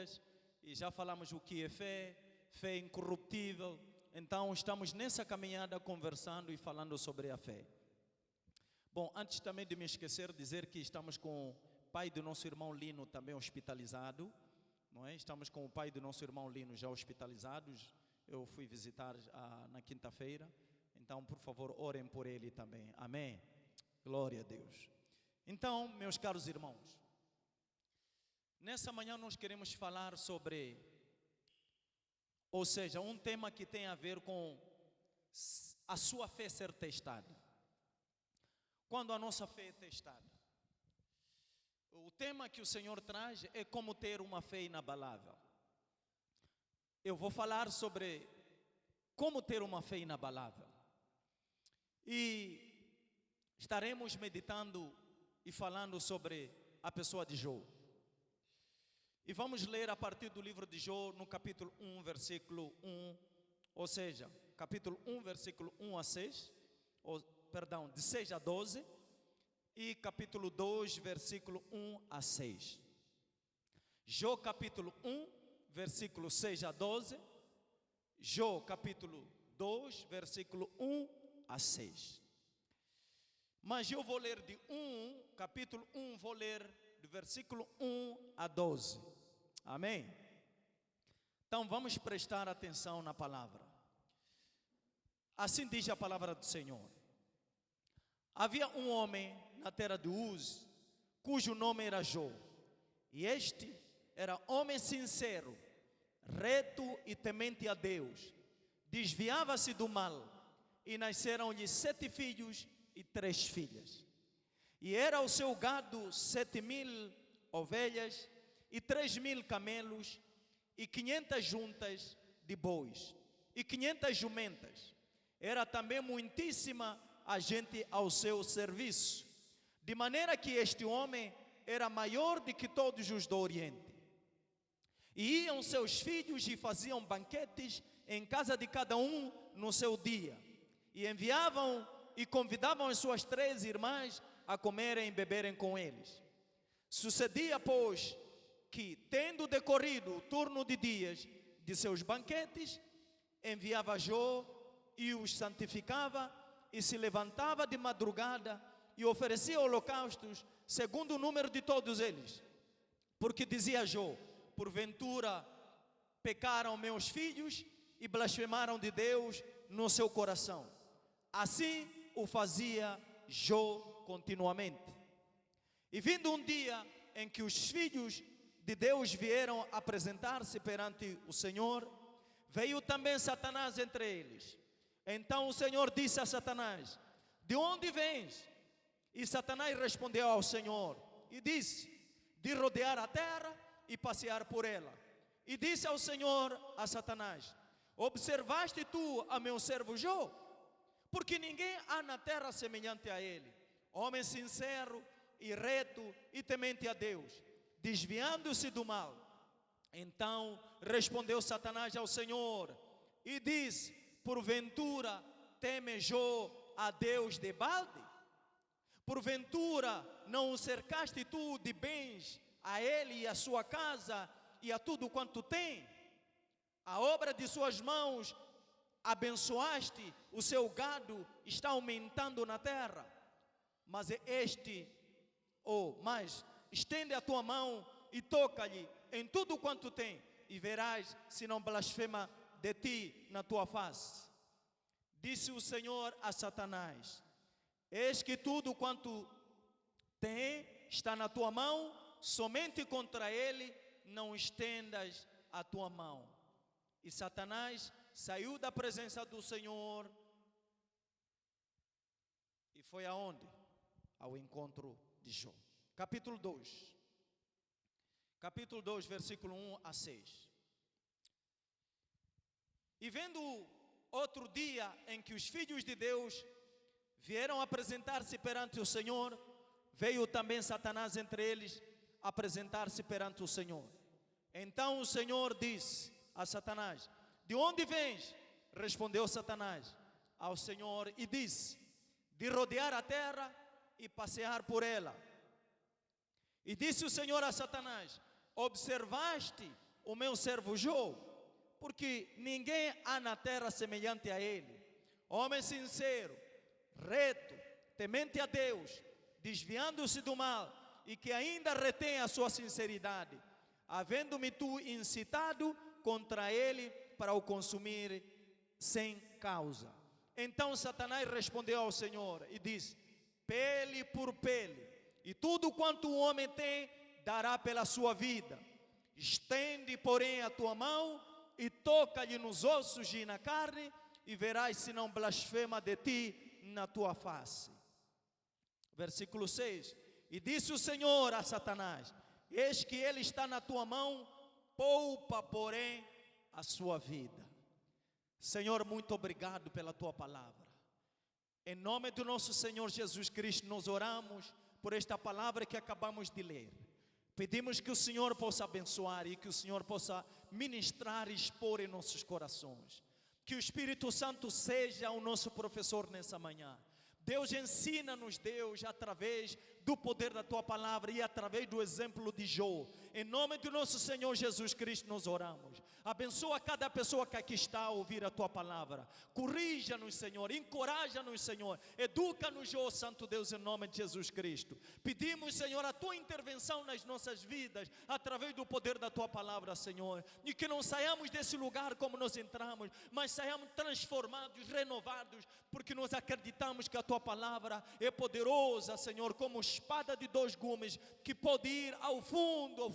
próprias, e já falamos o que é fé, fé incorruptível. Então estamos nessa caminhada conversando e falando sobre a fé. Bom, antes também de me esquecer, dizer que estamos com o pai do nosso irmão Lino também hospitalizado, não é? Estamos com o pai do nosso irmão Lino já hospitalizados. Eu fui visitar na quinta-feira, então por favor orem por ele também, amém? Glória a Deus. Então, meus caros irmãos, nessa manhã nós queremos falar sobre, ou seja, um tema que tem a ver com a sua fé ser testada. Quando a nossa fé é testada, o tema que o Senhor traz é como ter uma fé inabalável. Eu vou falar sobre como ter uma fé inabalável. E estaremos meditando e falando sobre a pessoa de Jó. E vamos ler a partir do livro de Jó, no capítulo 1, versículo 1, ou seja, capítulo 1, versículo 1 a 6, de 6 a 12, e capítulo 2, versículo 1 a 6. Jó, capítulo 1, versículo 6 a 12, Jó, capítulo 2, versículo 1 a 6. Mas eu vou ler capítulo 1, vou ler do versículo 1 a 12. Amém? Então vamos prestar atenção na palavra. Assim diz a palavra do Senhor. Havia um homem na terra de Uz, cujo nome era Jó. E este era homem sincero, reto e temente a Deus. Desviava-se do mal, e nasceram-lhe 7 filhos e 3 filhas. E era o seu gado 7.000 ovelhas e 3.000 camelos e 500 juntas de bois e 500 jumentas. Era também muitíssima a gente ao seu serviço, de maneira que este homem era maior do que todos os do Oriente. E iam seus filhos e faziam banquetes em casa de cada um no seu dia, e enviavam e convidavam as suas 3 irmãs a comerem e beberem com eles. Sucedia, pois, que, tendo decorrido o turno de dias de seus banquetes, enviava Jó e os santificava, e se levantava de madrugada e oferecia holocaustos segundo o número de todos eles. Porque dizia Jó: porventura pecaram meus filhos e blasfemaram de Deus no seu coração. Assim o fazia Jó continuamente. E vindo um dia em que os filhos de Deus vieram apresentar-se perante o Senhor, veio também Satanás entre eles. Então o Senhor disse a Satanás: de onde vens? E Satanás respondeu ao Senhor e disse: de rodear a terra e passear por ela. E disse ao Senhor a Satanás: observaste tu a meu servo Jó? Porque ninguém há na terra semelhante a ele, homem sincero e reto e temente a Deus, desviando-se do mal. Então respondeu Satanás ao Senhor e disse: porventura teme Jó a Deus de balde? Porventura não o cercaste tu de bens a ele e a sua casa e a tudo quanto tem? A obra de suas mãos abençoaste, o seu gado está aumentando na terra. Mas estende a tua mão e toca-lhe em tudo quanto tem, e verás se não blasfema de ti na tua face. Disse o Senhor a Satanás: eis que tudo quanto tem está na tua mão, somente contra ele não estendas a tua mão. E Satanás saiu da presença do Senhor e foi aonde? Ao encontro de Jó. Capítulo 2. Capítulo 2, versículo 1 a 6. E vendo outro dia em que os filhos de Deus vieram apresentar-se perante o Senhor, veio também Satanás entre eles apresentar-se perante o Senhor. Então o Senhor disse a Satanás: de onde vens? Respondeu Satanás ao Senhor e disse: de rodear a terra e passear por ela. E disse o Senhor a Satanás: observaste o meu servo Jó, porque ninguém há na terra semelhante a ele. Homem sincero, reto, temente a Deus, desviando-se do mal, e que ainda retém a sua sinceridade, havendo-me tu incitado contra ele para o consumir sem causa. Então Satanás respondeu ao Senhor e disse: pele por pele, e tudo quanto o homem tem, dará pela sua vida. Estende, porém, a tua mão e toca-lhe nos ossos e na carne, e verás se não blasfema de ti na tua face. Versículo 6. E disse o Senhor a Satanás: eis que ele está na tua mão, poupa, porém, a sua vida. Senhor, muito obrigado pela tua palavra. Em nome do nosso Senhor Jesus Cristo, nós oramos por esta palavra que acabamos de ler. Pedimos que o Senhor possa abençoar e que o Senhor possa ministrar e expor em nossos corações. Que o Espírito Santo seja o nosso professor nessa manhã. Deus, ensina-nos, Deus, através do poder da tua palavra e através do exemplo de Jó. Em nome do nosso Senhor Jesus Cristo nós oramos. Abençoa cada pessoa que aqui está a ouvir a tua palavra. Corrija-nos, Senhor, encoraja-nos, Senhor. Educa-nos, ó Santo Deus, em nome de Jesus Cristo. Pedimos, Senhor, a tua intervenção nas nossas vidas, através do poder da tua palavra, Senhor. E que não saiamos desse lugar como nós entramos, mas saiamos transformados, renovados, porque nós acreditamos que a tua palavra é poderosa, Senhor, como espada de dois gumes, que pode ir ao fundo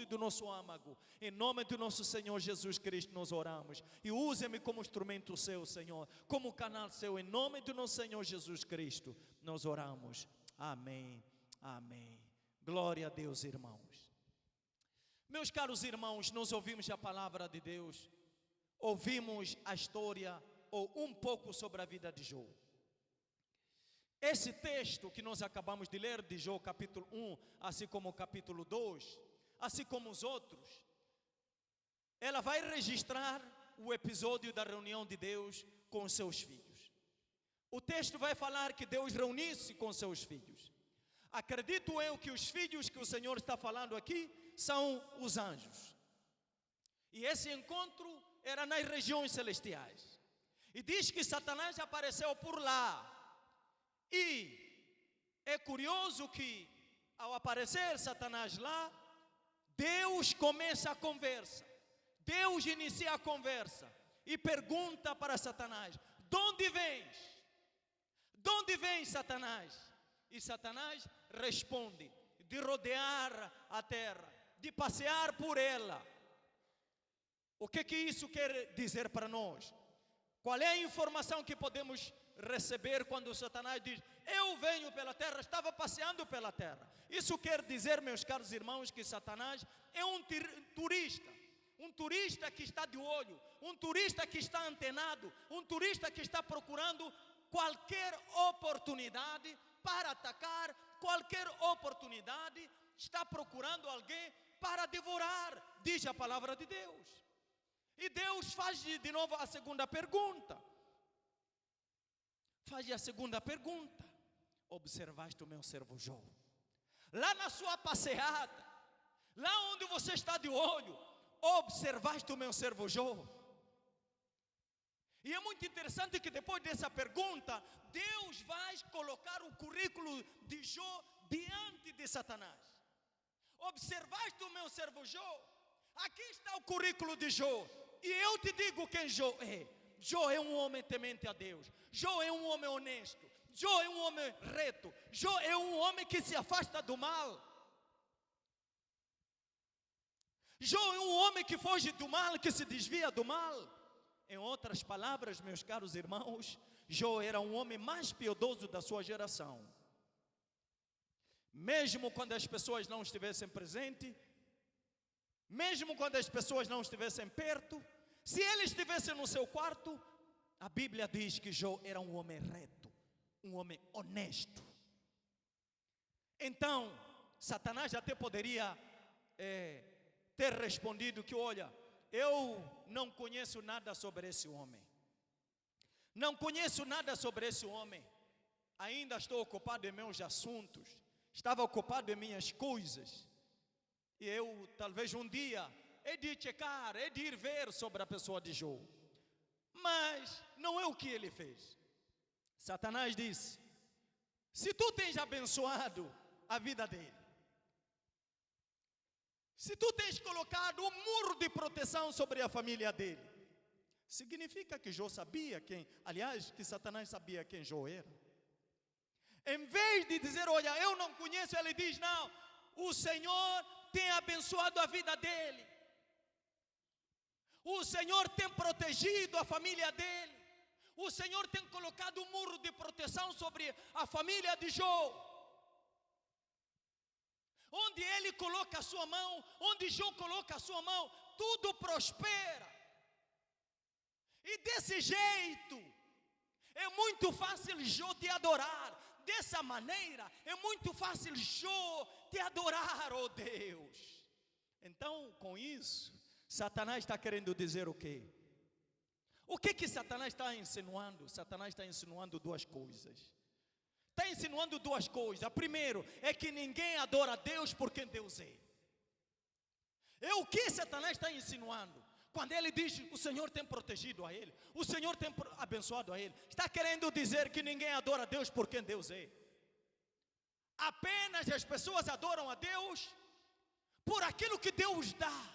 do nosso âmago. Em nome do nosso Senhor Jesus Cristo nós oramos. E use-me como instrumento seu, Senhor, como canal seu. Em nome do nosso Senhor Jesus Cristo nós oramos. Amém, amém. Glória a Deus, irmãos. Meus caros irmãos, nós ouvimos a palavra de Deus, ouvimos a história, ou um pouco sobre a vida de Jó. Esse texto que nós acabamos de ler, de Jó capítulo 1, assim como o capítulo 2, assim como os outros, ela vai registrar o episódio da reunião de Deus com os seus filhos. O texto vai falar que Deus reuniu-se com seus filhos. Acredito eu que os filhos que o Senhor está falando aqui são os anjos. E esse encontro era nas regiões celestiais. E diz que Satanás apareceu por lá. E é curioso que, ao aparecer Satanás lá, Deus começa a conversa. Deus inicia a conversa e pergunta para Satanás: de onde vens? De onde vens, Satanás? E Satanás responde: de rodear a terra, de passear por ela. O que isso quer dizer para nós? Qual é a informação que podemos receber quando Satanás diz: eu venho pela terra, estava passeando pela terra? Isso quer dizer, meus caros irmãos, que Satanás é um turista que está de olho, um turista que está antenado, um turista que está procurando qualquer oportunidade para atacar, qualquer oportunidade, está procurando alguém para devorar, diz a palavra de Deus. E Deus faz de novo a segunda pergunta. Faz a segunda pergunta: observaste o meu servo Jó? Lá na sua passeada, lá onde você está de olho, observaste o meu servo Jó? E é muito interessante que depois dessa pergunta, Deus vai colocar o currículo de Jó diante de Satanás. Observaste o meu servo Jó? Aqui está o currículo de Jó. E eu te digo quem Jó é. Jó é um homem temente a Deus. Jó é um homem honesto. Jó é um homem reto. Jó é um homem que se afasta do mal. Jó é um homem que foge do mal, que se desvia do mal. Em outras palavras, meus caros irmãos, Jó era um homem mais piedoso da sua geração. Mesmo quando as pessoas não estivessem presentes, mesmo quando as pessoas não estivessem perto, se ele estivesse no seu quarto, a Bíblia diz que Jó era um homem reto, um homem honesto. Então, Satanás até poderia ter respondido que: olha, eu não conheço nada sobre esse homem. Não conheço nada sobre esse homem. Ainda estou ocupado em meus assuntos. Estava ocupado em minhas coisas. E eu talvez um dia é de checar, é de ir ver sobre a pessoa de Jó. Mas não é o que ele fez. Satanás disse: se tu tens abençoado a vida dele, se tu tens colocado um muro de proteção sobre a família dele, significa que Jó sabia quem, aliás, que Satanás sabia quem Jó era. Em vez de dizer, olha, eu não conheço, ele diz, não, o Senhor tem abençoado a vida dele. O Senhor tem protegido a família dele. O Senhor tem colocado um muro de proteção sobre a família de Jó. Onde ele coloca a sua mão, onde Jó coloca a sua mão, tudo prospera. E desse jeito, é muito fácil Jó te adorar. Dessa maneira, é muito fácil Jó te adorar, oh Deus. Então, com isso, Satanás está querendo dizer o quê? O que Satanás está insinuando? Satanás está insinuando duas coisas. Está insinuando duas coisas. A primeira é que ninguém adora a Deus por quem Deus é. É o que Satanás está insinuando. Quando ele diz, o Senhor tem protegido a ele, o Senhor tem abençoado a ele, está querendo dizer que ninguém adora a Deus por quem Deus é. Apenas as pessoas adoram a Deus por aquilo que Deus dá.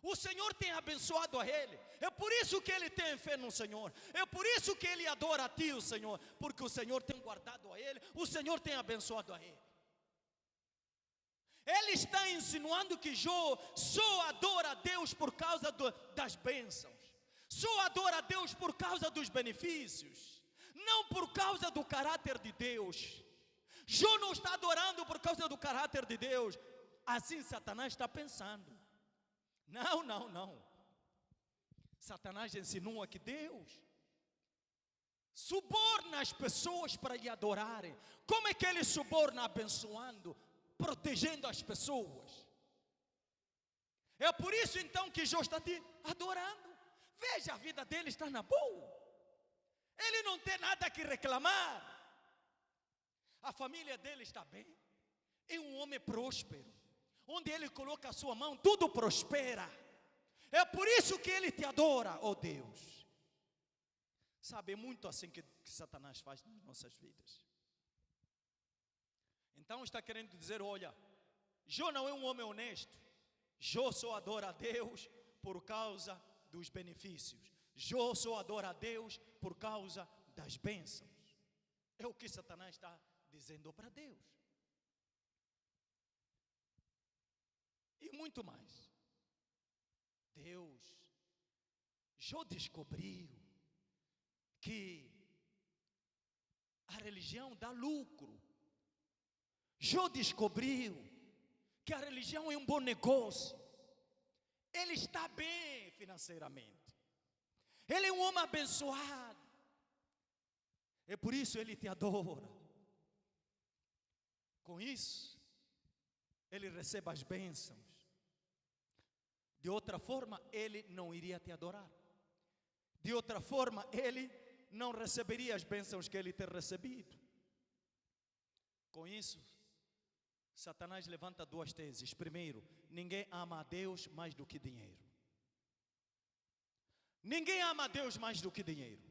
O Senhor tem abençoado a ele. É por isso que ele tem fé no Senhor. É por isso que ele adora a ti, o Senhor. Porque o Senhor tem guardado a ele. O Senhor tem abençoado a ele. Ele está insinuando que Jó só adora a Deus por causa das bênçãos. Só adora a Deus por causa dos benefícios. Não por causa do caráter de Deus. Jó não está adorando por causa do caráter de Deus. Assim Satanás está pensando. Não. Satanás insinua que Deus suborna as pessoas para lhe adorarem. Como é que ele suborna? Abençoando, protegendo as pessoas. É por isso então que Jó está te adorando. Veja, a vida dele está na boa. Ele não tem nada que reclamar. A família dele está bem. É um homem próspero. Onde ele coloca a sua mão, tudo prospera. É por isso que ele te adora, oh Deus. Sabe, é muito assim que Satanás faz nas nossas vidas. Então está querendo dizer, olha, Jó não é um homem honesto. Jó só adora a Deus por causa dos benefícios. Jó só adora a Deus por causa das bênçãos. É o que Satanás está dizendo para Deus. E muito mais. Jó descobriu que a religião dá lucro. Jó descobriu que a religião é um bom negócio. Ele está bem financeiramente. Ele é um homem abençoado. É por isso ele te adora. Com isso, ele recebe as bênçãos. De outra forma, ele não iria te adorar. De outra forma, ele não receberia as bênçãos que ele tem recebido. Com isso, Satanás levanta duas teses. Primeiro, ninguém ama a Deus mais do que dinheiro. Ninguém ama a Deus mais do que dinheiro.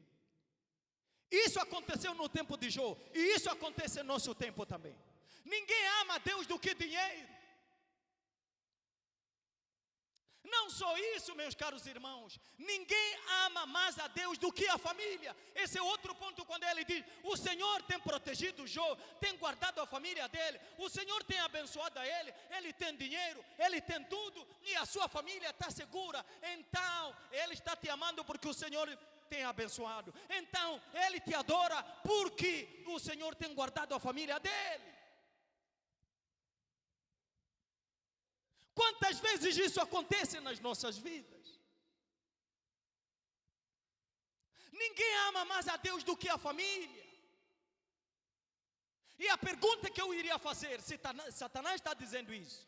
Isso aconteceu no tempo de Jó. E isso acontece no nosso tempo também. Ninguém ama a Deus do que dinheiro. Não só isso, meus caros irmãos. Ninguém ama mais a Deus do que a família. Esse é outro ponto quando ele diz, o Senhor tem protegido Jó, tem guardado a família dele, o Senhor tem abençoado a ele, ele tem dinheiro, ele tem tudo e a sua família está segura. Então, ele está te amando porque o Senhor tem abençoado. Então, ele te adora porque o Senhor tem guardado a família dele. Quantas vezes isso acontece nas nossas vidas? Ninguém ama mais a Deus do que a família. E a pergunta que eu iria fazer, se Satanás está dizendo isso,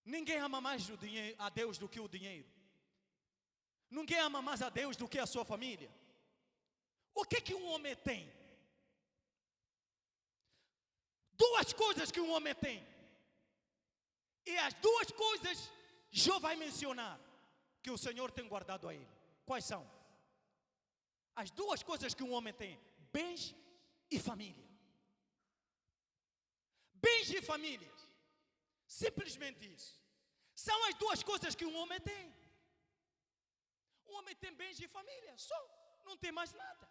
ninguém ama mais a Deus do que o dinheiro. Ninguém ama mais a Deus do que a sua família. O que um homem tem? Duas coisas que um homem tem. E as duas coisas Jó vai mencionar que o Senhor tem guardado a ele. Quais são? As duas coisas que um homem tem: bens e família. Bens e famílias. Simplesmente isso. São as duas coisas que um homem tem. Um homem tem bens e família, só. Não tem mais nada.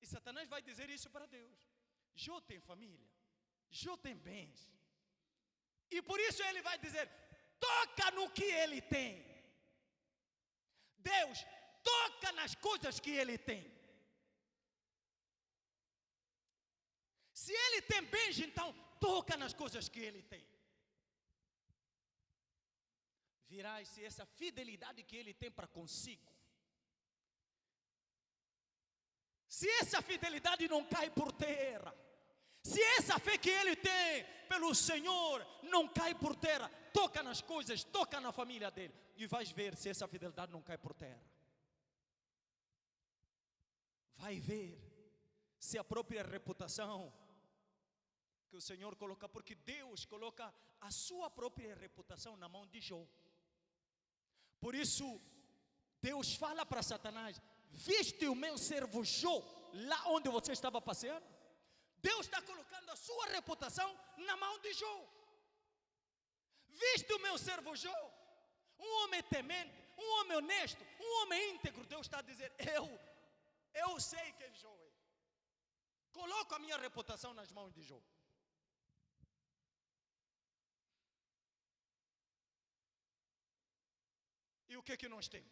E Satanás vai dizer isso para Deus. Jó tem família. Jó tem bens. E por isso ele vai dizer: toca no que ele tem. Deus, toca nas coisas que ele tem. Se ele tem bens, então toca nas coisas que ele tem. Virá se essa fidelidade que ele tem para consigo. Se essa fidelidade não cai por terra, se essa fé que ele tem pelo Senhor não cai por terra, toca nas coisas, toca na família dele, e vais ver se essa fidelidade não cai por terra. Vai ver se a própria reputação que o Senhor coloca, porque Deus coloca a sua própria reputação na mão de Jó. Por isso, Deus fala para Satanás: viste o meu servo Jó, lá onde você estava passeando? Deus está colocando a sua reputação na mão de Jó. Viste o meu servo Jó? Um homem temente, um homem honesto, um homem íntegro. Deus está a dizer: eu sei quem Jó é. Coloco a minha reputação nas mãos de Jó. E o que nós temos?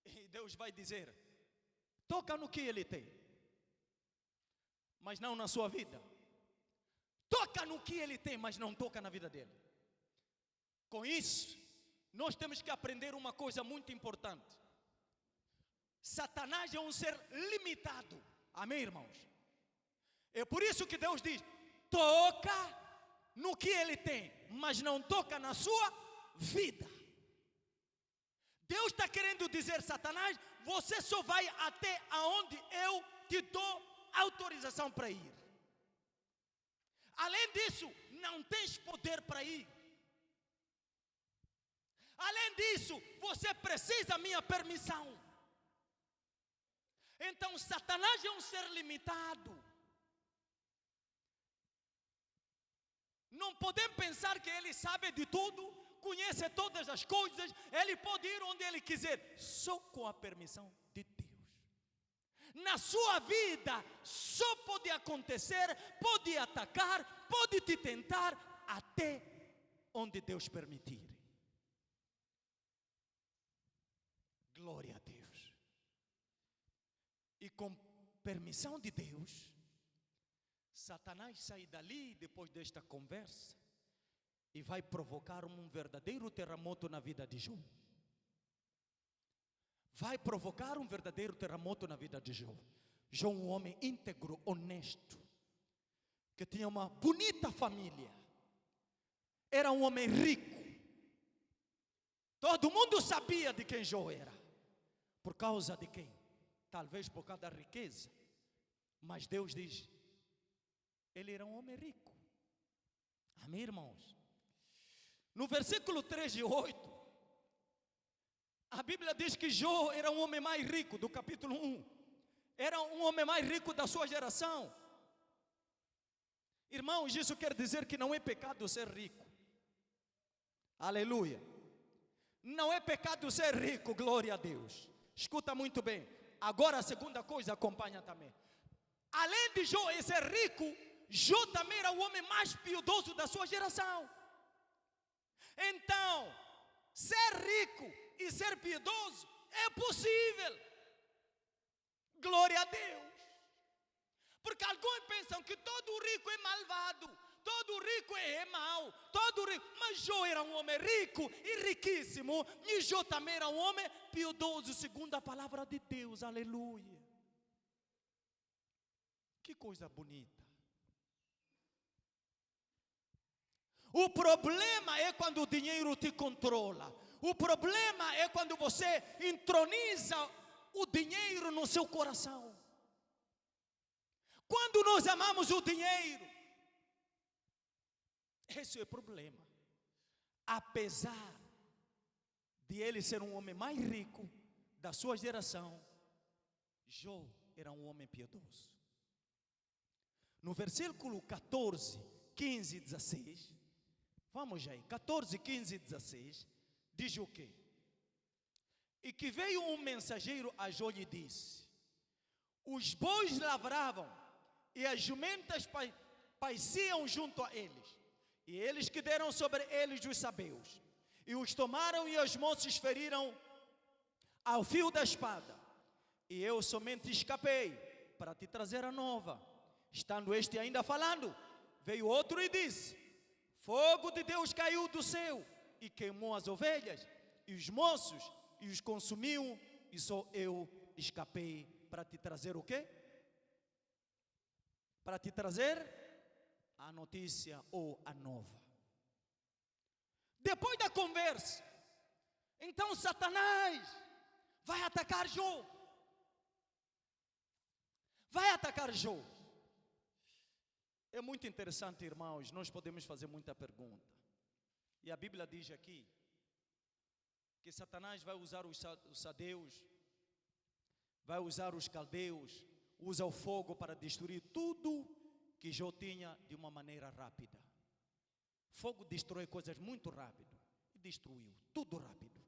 E Deus vai dizer: toca no que ele tem, mas não na sua vida. Toca no que ele tem, mas não toca na vida dele. Com isso, nós temos que aprender uma coisa muito importante. Satanás é um ser limitado. Amém, irmãos? É por isso que Deus diz: toca no que ele tem, mas não toca na sua vida. Deus está querendo dizer: Satanás, você só vai até aonde eu te dou autorização para ir. Além disso, não tens poder para ir. Além disso, você precisa da minha permissão. Então, Satanás é um ser limitado. Não podemos pensar que ele sabe de tudo, conhece todas as coisas, ele pode ir onde ele quiser, só com a permissão de Deus. Na sua vida, só pode acontecer, pode atacar, pode te tentar, até onde Deus permitir. Glória a Deus. E com permissão de Deus, Satanás sai dali depois desta conversa e vai provocar um verdadeiro terremoto na vida de Jó. Vai provocar um verdadeiro terremoto na vida de Jó. Jó, um homem íntegro, honesto, que tinha uma bonita família, era um homem rico. Todo mundo sabia de quem Jó era. Por causa de quem? Talvez por causa da riqueza. Mas Deus diz: ele era um homem rico. Amém, irmãos? No versículo 3 e 8, a Bíblia diz que Jó era um homem mais rico, do capítulo 1. Era um homem mais rico da sua geração. Irmãos, isso quer dizer que não é pecado ser rico. Aleluia. Não é pecado ser rico, glória a Deus. Escuta muito bem. Agora a segunda coisa, acompanha também. Além de Jó ser rico, Jó também era o homem mais piedoso da sua geração. Então, ser rico e ser piedoso é possível. Glória a Deus. Porque alguns pensam que todo rico é malvado, todo rico é mau, todo rico. Mas Jó era um homem rico e riquíssimo, e Jó também era um homem piedoso, segundo a palavra de Deus. Aleluia. Que coisa bonita. O problema é quando o dinheiro te controla. O problema é quando você entroniza o dinheiro no seu coração. Quando nós amamos o dinheiro, esse é o problema. Apesar de ele ser um homem mais rico da sua geração, Jó era um homem piedoso. No versículo 14, 15 e 16, vamos aí, 14, 15 e 16, diz o quê? E que veio um mensageiro a Jó e disse: os bois lavravam e as jumentas paiciam junto a eles, e eles que deram sobre eles os sabeus, e os tomaram e os moços feriram ao fio da espada, e eu somente escapei para te trazer a nova. Estando este ainda falando, veio outro e disse: fogo de Deus caiu do céu e queimou as ovelhas e os moços e os consumiu, e só eu escapei para te trazer o quê? Para te trazer a notícia ou a nova. Depois da conversa, então Satanás vai atacar Jó. Vai atacar Jó. É muito interessante, irmãos, nós podemos fazer muita pergunta. E a Bíblia diz aqui que Satanás vai usar os sadeus, vai usar os caldeus, usa o fogo para destruir tudo que Jó tinha de uma maneira rápida. Fogo destrói coisas muito rápido. E destruiu tudo rápido.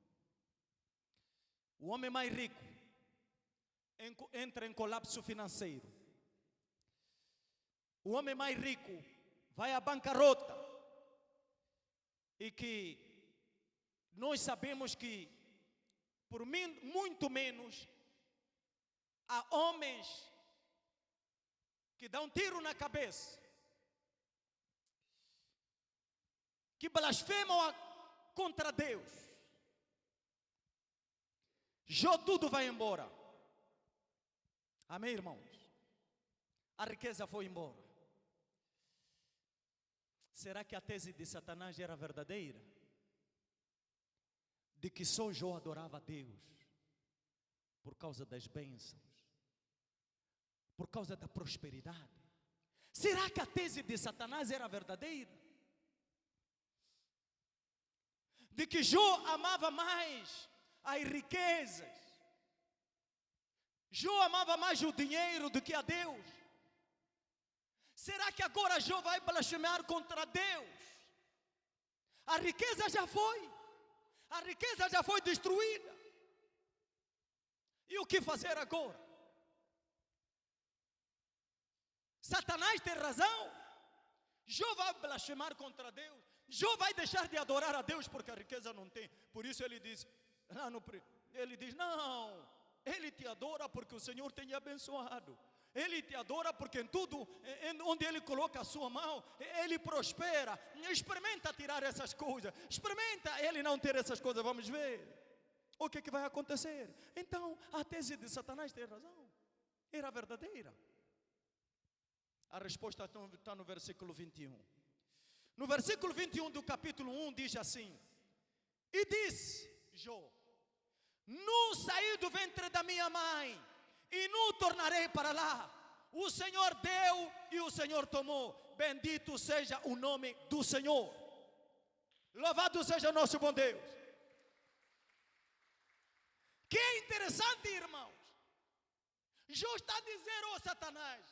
O homem mais rico entra em colapso financeiro. O homem mais rico vai à bancarrota. E que nós sabemos que por muito menos há homens que dão tiro na cabeça, que blasfemam contra Deus. Jó tudo vai embora. Amém, irmãos? A riqueza foi embora. Será que a tese de Satanás era verdadeira? De que só Jó adorava a Deus por causa das bênçãos, por causa da prosperidade? Será que a tese de Satanás era verdadeira? De que Jó amava mais as riquezas, Jó amava mais o dinheiro do que a Deus? Será que agora Jó vai blasfemar contra Deus? A riqueza já foi. A riqueza já foi destruída. E o que fazer agora? Satanás tem razão. Jó vai blasfemar contra Deus. Jó vai deixar de adorar a Deus porque a riqueza não tem. Por isso ele diz, não, ele te adora porque o Senhor tem abençoado. Ele te adora porque em tudo, onde Ele coloca a sua mão, Ele prospera. Experimenta tirar essas coisas. Experimenta Ele não ter essas coisas. Vamos ver o que vai acontecer. Então, a tese de Satanás tem razão. Era verdadeira. A resposta está no versículo 21. No versículo 21 do capítulo 1 diz assim: e disse Jó: nu saí do ventre da minha mãe, e não tornarei para lá. O Senhor deu e o Senhor tomou. Bendito seja o nome do Senhor. Louvado seja o nosso bom Deus. Que é interessante, irmãos. Jó está a dizer, ó Satanás,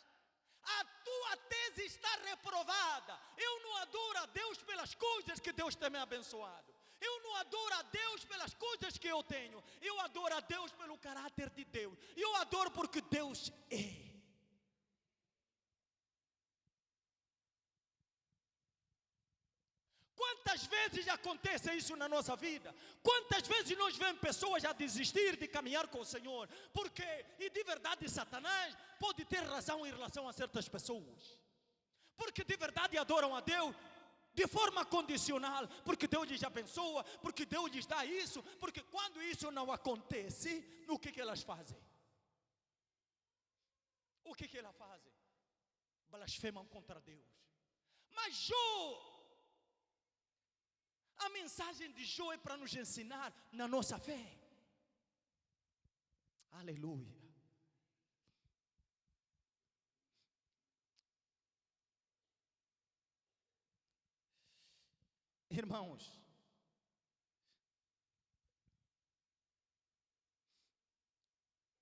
a tua tese está reprovada. Eu não adoro a Deus pelas coisas que Deus tem me abençoado. Eu não adoro a Deus pelas coisas que eu tenho. Eu adoro a Deus pelo caráter de Deus. Eu adoro porque Deus é. Quantas vezes acontece isso na nossa vida? Quantas vezes nós vemos pessoas a desistir de caminhar com o Senhor? Porque, e de verdade, Satanás pode ter razão em relação a certas pessoas. Porque de verdade adoram a Deus de forma condicional, porque Deus lhes abençoa, porque Deus lhes dá isso, porque quando isso não acontece, o que elas fazem? O que elas fazem? Blasfemam contra Deus. Mas Jó, a mensagem de Jó é para nos ensinar na nossa fé. Aleluia. Irmãos,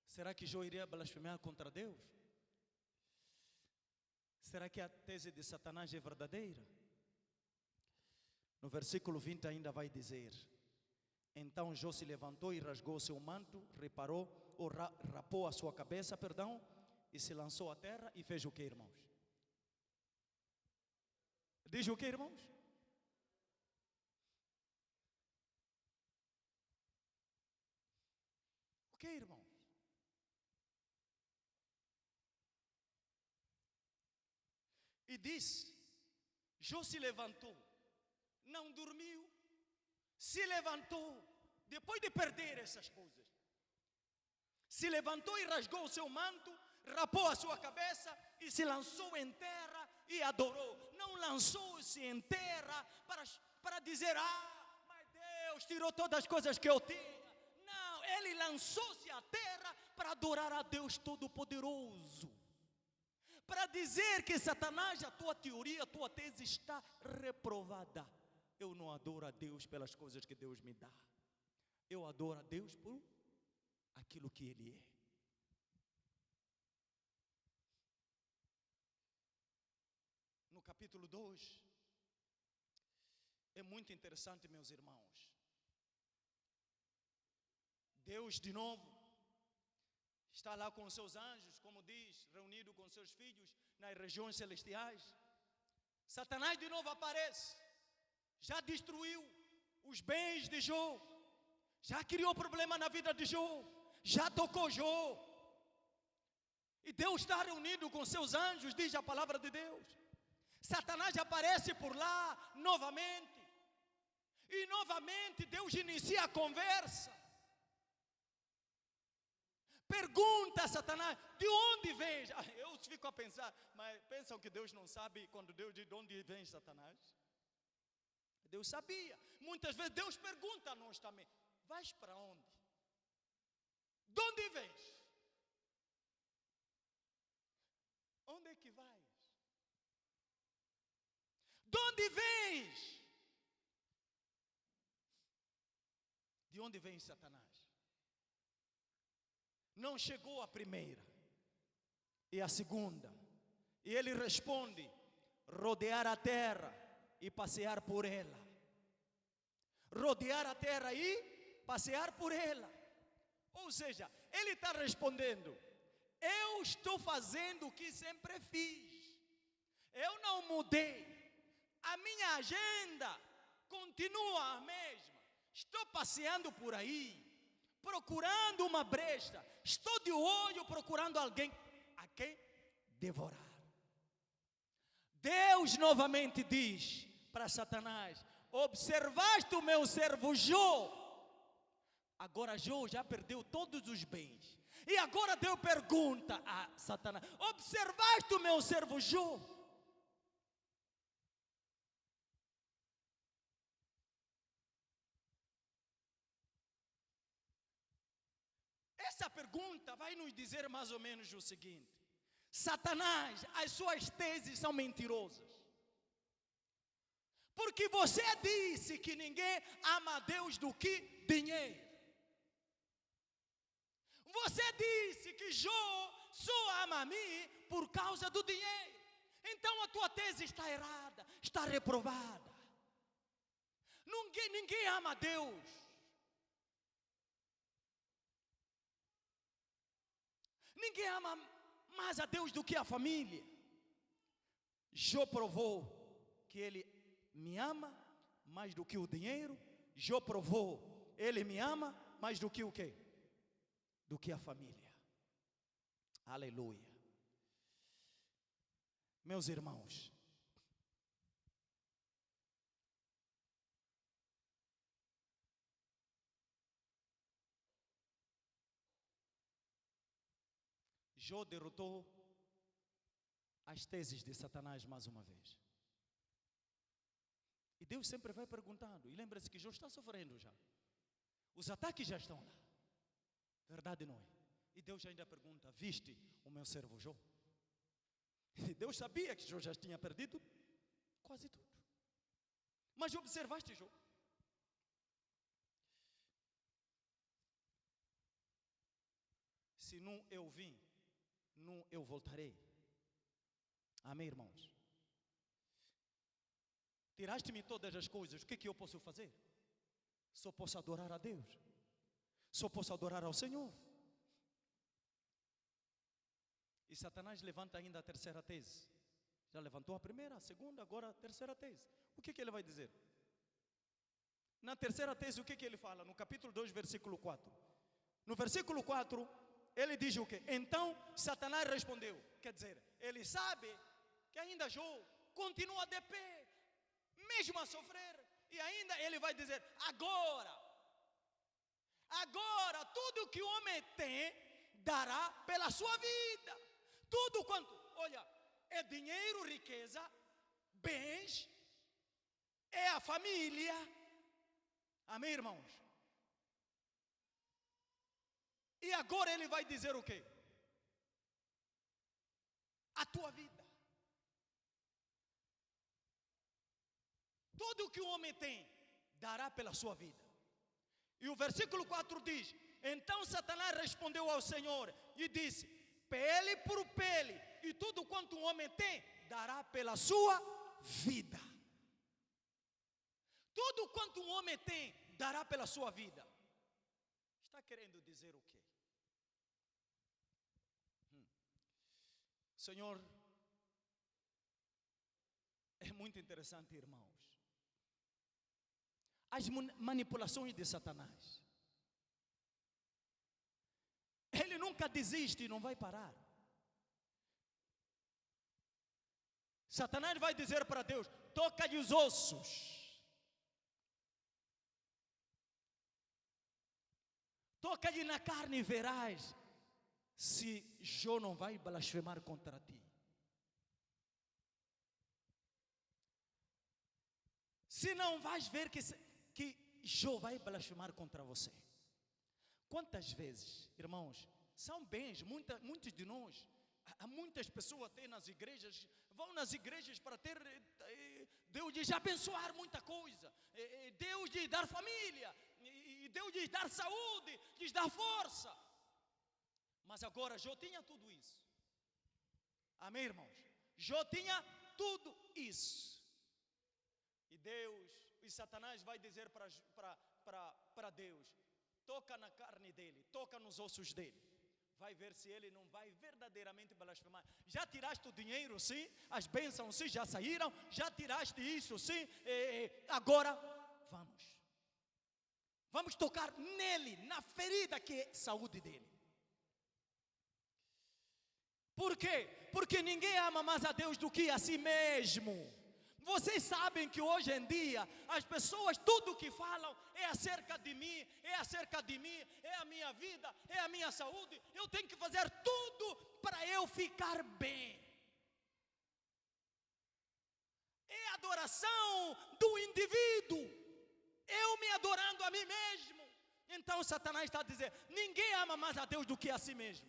será que Jó iria blasfemar contra Deus? Será que a tese de Satanás é verdadeira? No versículo 20 ainda vai dizer: então Jó se levantou e rasgou seu manto, rapou a sua cabeça, e se lançou à terra e fez o que, irmãos? Diz o que, irmãos? O que, irmãos? E diz: Jó se levantou, não dormiu, se levantou, depois de perder essas coisas, se levantou e rasgou o seu manto, rapou a sua cabeça e se lançou em terra e adorou. Não lançou-se em terra para dizer: mas Deus tirou todas as coisas que eu tinha. Não, ele lançou-se à terra para adorar a Deus Todo-Poderoso. Para dizer que Satanás, a tua teoria, a tua tese está reprovada. Eu não adoro a Deus pelas coisas que Deus me dá. Eu adoro a Deus por aquilo que Ele é. No capítulo 2, é muito interessante, meus irmãos. Deus de novo está lá com os seus anjos, como diz, reunido com seus filhos nas regiões celestiais. Satanás de novo aparece. Já destruiu os bens de Jó, já criou problema na vida de Jó, já tocou Jó. E Deus está reunido com seus anjos, diz a palavra de Deus. Satanás aparece por lá novamente. E novamente Deus inicia a conversa. Pergunta a Satanás: de onde vens? Eu fico a pensar, mas pensam que Deus não sabe quando Deus diz de onde vem Satanás? Deus sabia. Muitas vezes Deus pergunta a nós também: vais para onde? De onde vens? Onde é que vais? De onde vens? De onde vem Satanás? Não chegou a primeira e a segunda. E ele responde: rodear a terra e passear por ela. Rodear a terra e passear por ela. Ou seja, ele está respondendo: eu estou fazendo o que sempre fiz. Eu não mudei. A minha agenda continua a mesma. Estou passeando por aí, procurando uma brecha. Estou de olho procurando alguém a quem devorar. Deus novamente diz para Satanás: observaste o meu servo Jó. Agora Jó já perdeu todos os bens. E agora Deus pergunta a Satanás: observaste o meu servo Jó? Essa pergunta vai nos dizer mais ou menos o seguinte: Satanás, as suas teses são mentirosas. Porque você disse que ninguém ama a Deus do que dinheiro. Você disse que Jó só ama a mim por causa do dinheiro. Então a tua tese está errada, está reprovada. Ninguém ama a Deus. Ninguém ama mais a Deus do que a família. Jó provou que ele me ama mais do que o dinheiro. Jó provou, ele me ama mais do que o quê? Do que a família. Aleluia. Meus irmãos, Jó derrotou as teses de Satanás mais uma vez. E Deus sempre vai perguntando. E lembra-se que Jó está sofrendo já. Os ataques já estão lá. Verdade não é? E Deus ainda pergunta: viste o meu servo Jó? E Deus sabia que Jó já tinha perdido quase tudo. Mas observaste, Jó? Se não eu vim, não eu voltarei. Amém, irmãos? Tiraste-me todas as coisas, o que eu posso fazer? Só posso adorar a Deus. Só posso adorar ao Senhor. E Satanás levanta ainda a terceira tese. Já levantou a primeira, a segunda, agora a terceira tese. O que ele vai dizer? Na terceira tese, o que ele fala? No capítulo 2, versículo 4. No versículo 4, ele diz o quê? Então Satanás respondeu. Quer dizer, ele sabe que ainda Jó continua de pé, mesmo a sofrer. E ainda ele vai dizer, agora, tudo que o homem tem, dará pela sua vida. Tudo quanto, olha, é dinheiro, riqueza, bens, é a família. Amém, irmãos? E agora ele vai dizer o quê? A tua vida. Tudo que o homem tem, dará pela sua vida. E o versículo 4 diz, então Satanás respondeu ao Senhor e disse, pele por pele, e tudo quanto o homem tem, dará pela sua vida. Tudo quanto um homem tem, dará pela sua vida. Está querendo dizer o quê? Senhor, é muito interessante, irmãos. As manipulações de Satanás. Ele nunca desiste e não vai parar. Satanás vai dizer para Deus, toca-lhe os ossos. Toca-lhe na carne e verás se Jó não vai blasfemar contra ti. Se não vais ver que Jó vai blasfemar contra você. Quantas vezes, irmãos, são bens, muitos de nós, há muitas pessoas até nas igrejas, vão nas igrejas para ter, Deus lhes abençoar muita coisa, Deus lhes dar família, Deus lhes dar saúde, lhes dar força. Mas agora Jó tinha tudo isso. Amém, irmãos? Jó tinha tudo isso. E Deus, e Satanás vai dizer para Deus, toca na carne dele, toca nos ossos dele. Vai ver se ele não vai verdadeiramente blasfemar. Já tiraste o dinheiro, sim, as bênçãos, sim, já saíram, já tiraste isso, sim, agora vamos tocar nele, na ferida que é saúde dele. Por quê? Porque ninguém ama mais a Deus do que a si mesmo. Vocês sabem que hoje em dia as pessoas, tudo que falam é acerca de mim, é a minha vida, é a minha saúde. Eu tenho que fazer tudo para eu ficar bem. É a adoração do indivíduo, eu me adorando a mim mesmo. Então Satanás está dizendo, ninguém ama mais a Deus do que a si mesmo.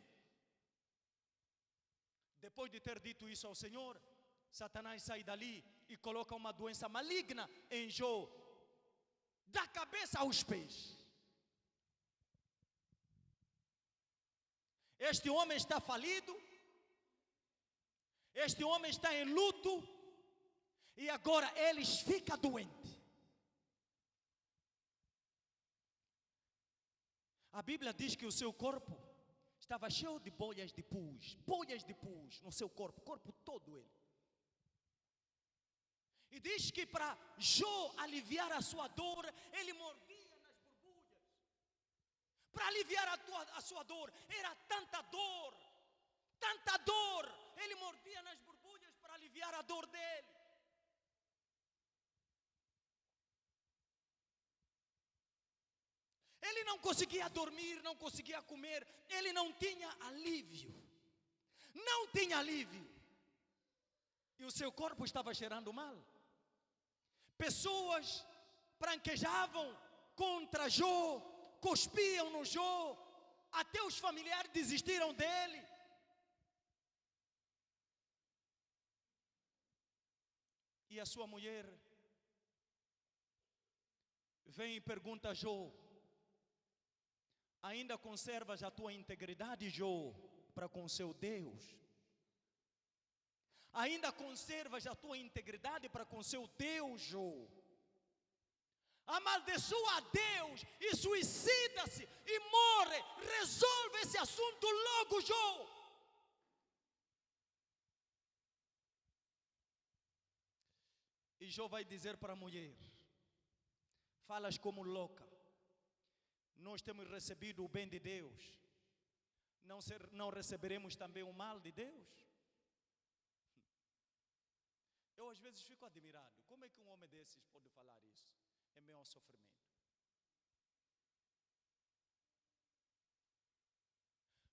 Depois de ter dito isso ao Senhor, Satanás sai dali e coloca uma doença maligna em Jó, da cabeça aos pés. Este homem está falido, este homem está em luto, e agora ele fica doente. A Bíblia diz que o seu corpo estava cheio de bolhas de pus no seu corpo todo ele. E diz que para Jó aliviar a sua dor, ele mordia nas borbulhas. Para aliviar a sua dor, era tanta dor, ele mordia nas borbulhas para aliviar a dor dele. Ele não conseguia dormir, não conseguia comer, ele não tinha alívio. E o seu corpo estava cheirando mal. Pessoas pranquejavam contra Jó, cuspiam no Jó, até os familiares desistiram dele. E a sua mulher vem e pergunta a Jó: ainda conservas a tua integridade, Jó, para com seu Deus? Ainda conservas a tua integridade para com seu Deus, Jó? Amaldiçoa a Deus e suicida-se e morre. Resolve esse assunto logo, Jó. E Jó vai dizer para a mulher: falas como louca. Nós temos recebido o bem de Deus. Não receberemos também o mal de Deus? Eu às vezes fico admirado. Como é que um homem desses pode falar isso em meio ao sofrimento?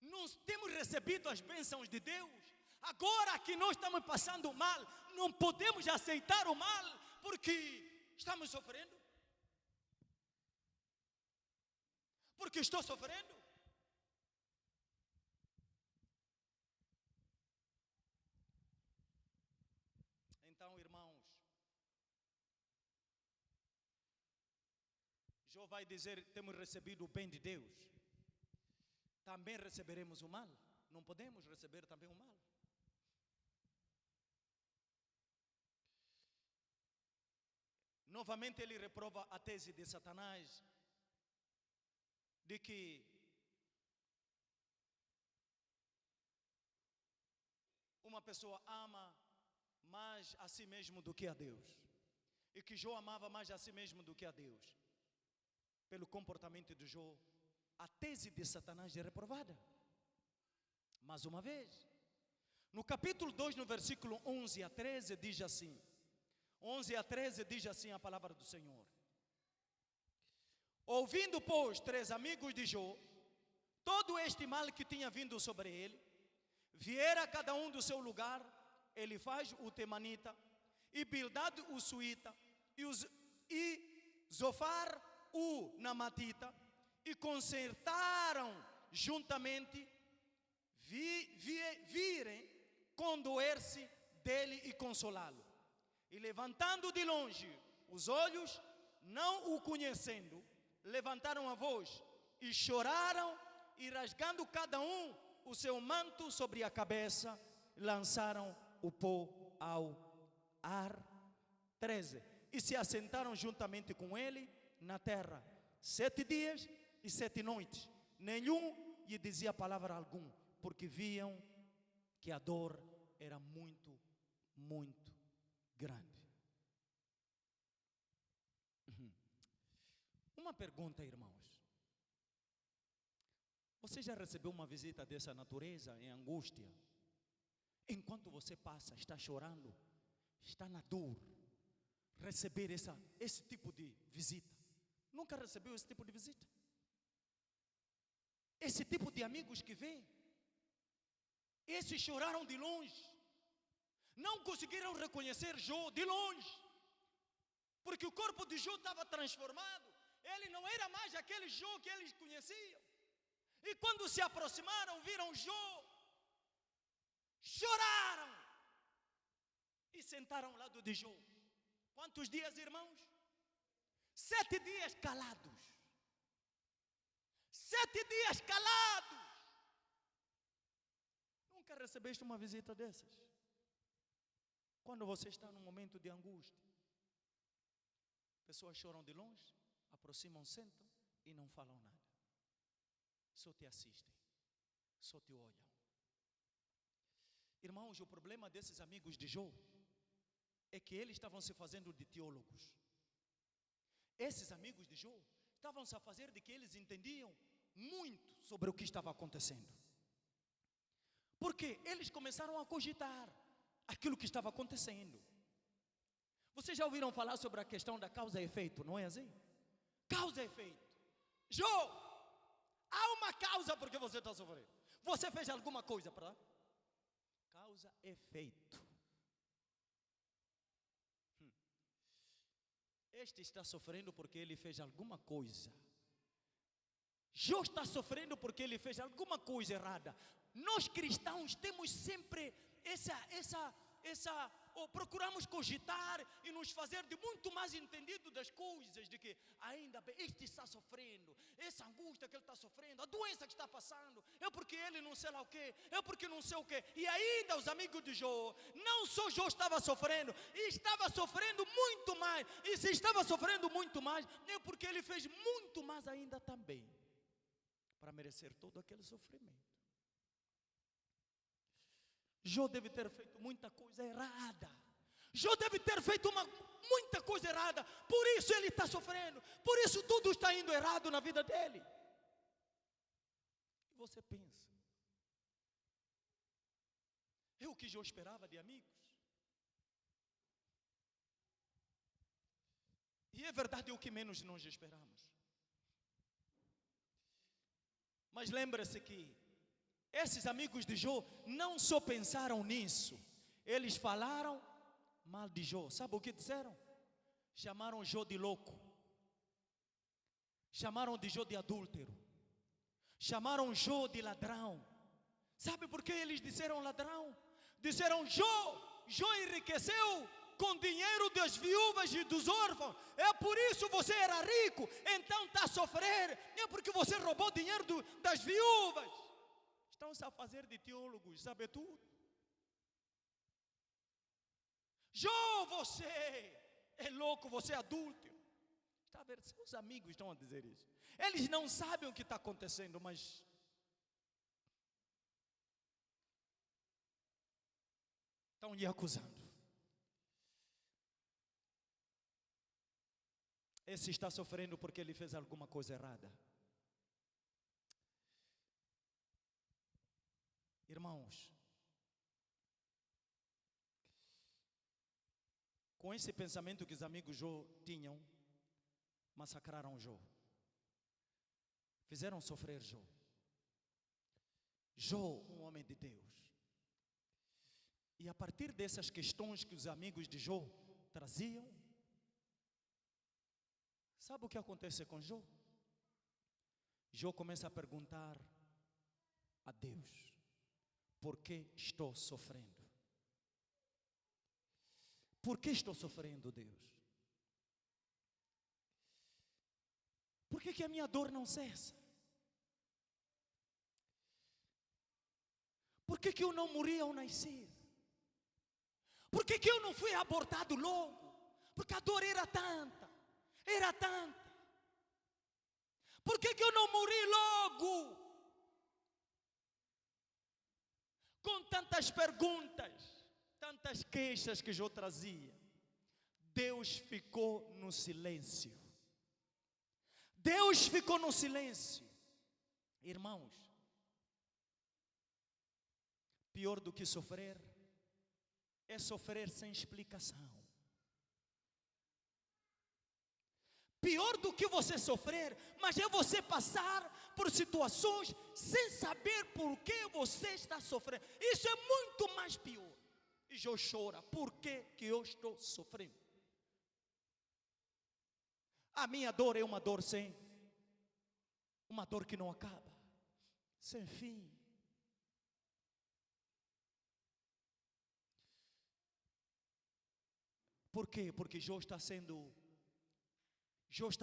Nós temos recebido as bênçãos de Deus. Agora que nós estamos passando mal, não podemos aceitar o mal porque estamos sofrendo? Porque estou sofrendo? Então, irmãos, Jó vai dizer: temos recebido o bem de Deus, também receberemos o mal. Não podemos receber também o mal. Novamente ele reprova a tese de Satanás de que uma pessoa ama mais a si mesmo do que a Deus, e que Jó amava mais a si mesmo do que a Deus. Pelo comportamento de Jó, a tese de Satanás é reprovada. Mais uma vez, no capítulo 2, no versículo 11 a 13, diz assim: 11 a 13 diz assim a palavra do Senhor: ouvindo, pois, 3 amigos de Jó todo este mal que tinha vindo sobre ele, viera cada um do seu lugar, Elifaz o Temanita, e Bildad o Suíta, e Zofar o Namatita, e concertaram juntamente virem condoer-se dele e consolá-lo. E levantando de longe os olhos, não o conhecendo, levantaram a voz e choraram, e rasgando cada um o seu manto sobre a cabeça, lançaram o pó ao ar. 13. E se assentaram juntamente com ele na terra 7 dias e 7 noites. Nenhum lhe dizia palavra alguma, porque viam que a dor era muito, muito grande. Uma pergunta, irmãos. Você já recebeu uma visita dessa natureza em angústia? Enquanto você passa, está chorando, está na dor, receber esse tipo de visita? Nunca recebeu esse tipo de visita? Esse tipo de amigos que vêm? Esses choraram de longe, não conseguiram reconhecer Jó de longe, porque o corpo de Jó estava transformado. Ele não era mais aquele Jó que eles conheciam. E quando se aproximaram, viram Jó, choraram e sentaram ao lado de Jó. Quantos dias, irmãos? 7 dias calados. 7 dias calados. Nunca recebeste uma visita dessas? Quando você está num momento de angústia, pessoas choram de longe, aproximam, sentam e não falam nada. Só te assistem, só te olham. Irmãos, o problema desses amigos de Jó é que eles estavam se fazendo de teólogos. Esses amigos de Jó estavam se a fazer de que eles entendiam muito sobre o que estava acontecendo. Porque eles começaram a cogitar aquilo que estava acontecendo. Vocês já ouviram falar sobre a questão da causa e efeito, não é assim? Causa e efeito. Jó, há uma causa porque você está sofrendo. Você fez alguma coisa para... Causa e efeito. Este está sofrendo porque ele fez alguma coisa. Jó está sofrendo porque ele fez alguma coisa errada. Nós cristãos temos sempre essa ou procuramos cogitar e nos fazer de muito mais entendido das coisas, de que ainda bem, este está sofrendo, essa angústia que ele está sofrendo, a doença que está passando, é porque ele não sei lá o quê, é porque não sei o quê. E ainda os amigos de Jó, não só Jó estava sofrendo, e estava sofrendo muito mais, e se estava sofrendo muito mais, é porque ele fez muito mais ainda também, para merecer todo aquele sofrimento. Jó deve ter feito muita coisa errada. Jó deve ter feito muita coisa errada. Por isso ele está sofrendo. Por isso tudo está indo errado na vida dele. E você pensa, é o que Jó esperava de amigos? E é verdade, é o que menos nós esperamos. Mas lembre-se que esses amigos de Jó não só pensaram nisso, eles falaram mal de Jó. Sabe o que disseram? Chamaram Jó de louco, chamaram de Jó de adúltero, chamaram Jó de ladrão. Sabe por que eles disseram ladrão? Disseram: Jó enriqueceu com dinheiro das viúvas e dos órfãos, é por isso você era rico, então está a sofrer, é porque você roubou dinheiro das viúvas. Estão-se a fazer de teólogos, sabe tudo. Jó, você é louco, você é adúltero. Está a ver, seus amigos estão a dizer isso. Eles não sabem o que está acontecendo, mas estão lhe acusando. Esse está sofrendo porque ele fez alguma coisa errada. Irmãos, com esse pensamento que os amigos Jó tinham, massacraram Jó, fizeram sofrer Jó. Jó, um homem de Deus. E a partir dessas questões que os amigos de Jó traziam, sabe o que acontece com Jó? Jó começa a perguntar a Deus: por que estou sofrendo? Por que estou sofrendo, Deus? Por que a minha dor não cessa? Por que eu não morri ao nascer? Por que eu não fui abortado logo? Porque a dor era tanta, era tanta. Por que eu não morri logo? Com tantas perguntas, tantas queixas que Jó trazia, Deus ficou no silêncio. Deus ficou no silêncio. Irmãos, pior do que sofrer é sofrer sem explicação. Pior do que você sofrer, mas é você passar por situações sem saber por que você está sofrendo. Isso é muito mais pior. E Jó chora: por que eu estou sofrendo? A minha dor é uma dor uma dor que não acaba, sem fim. Por quê? Porque Jó está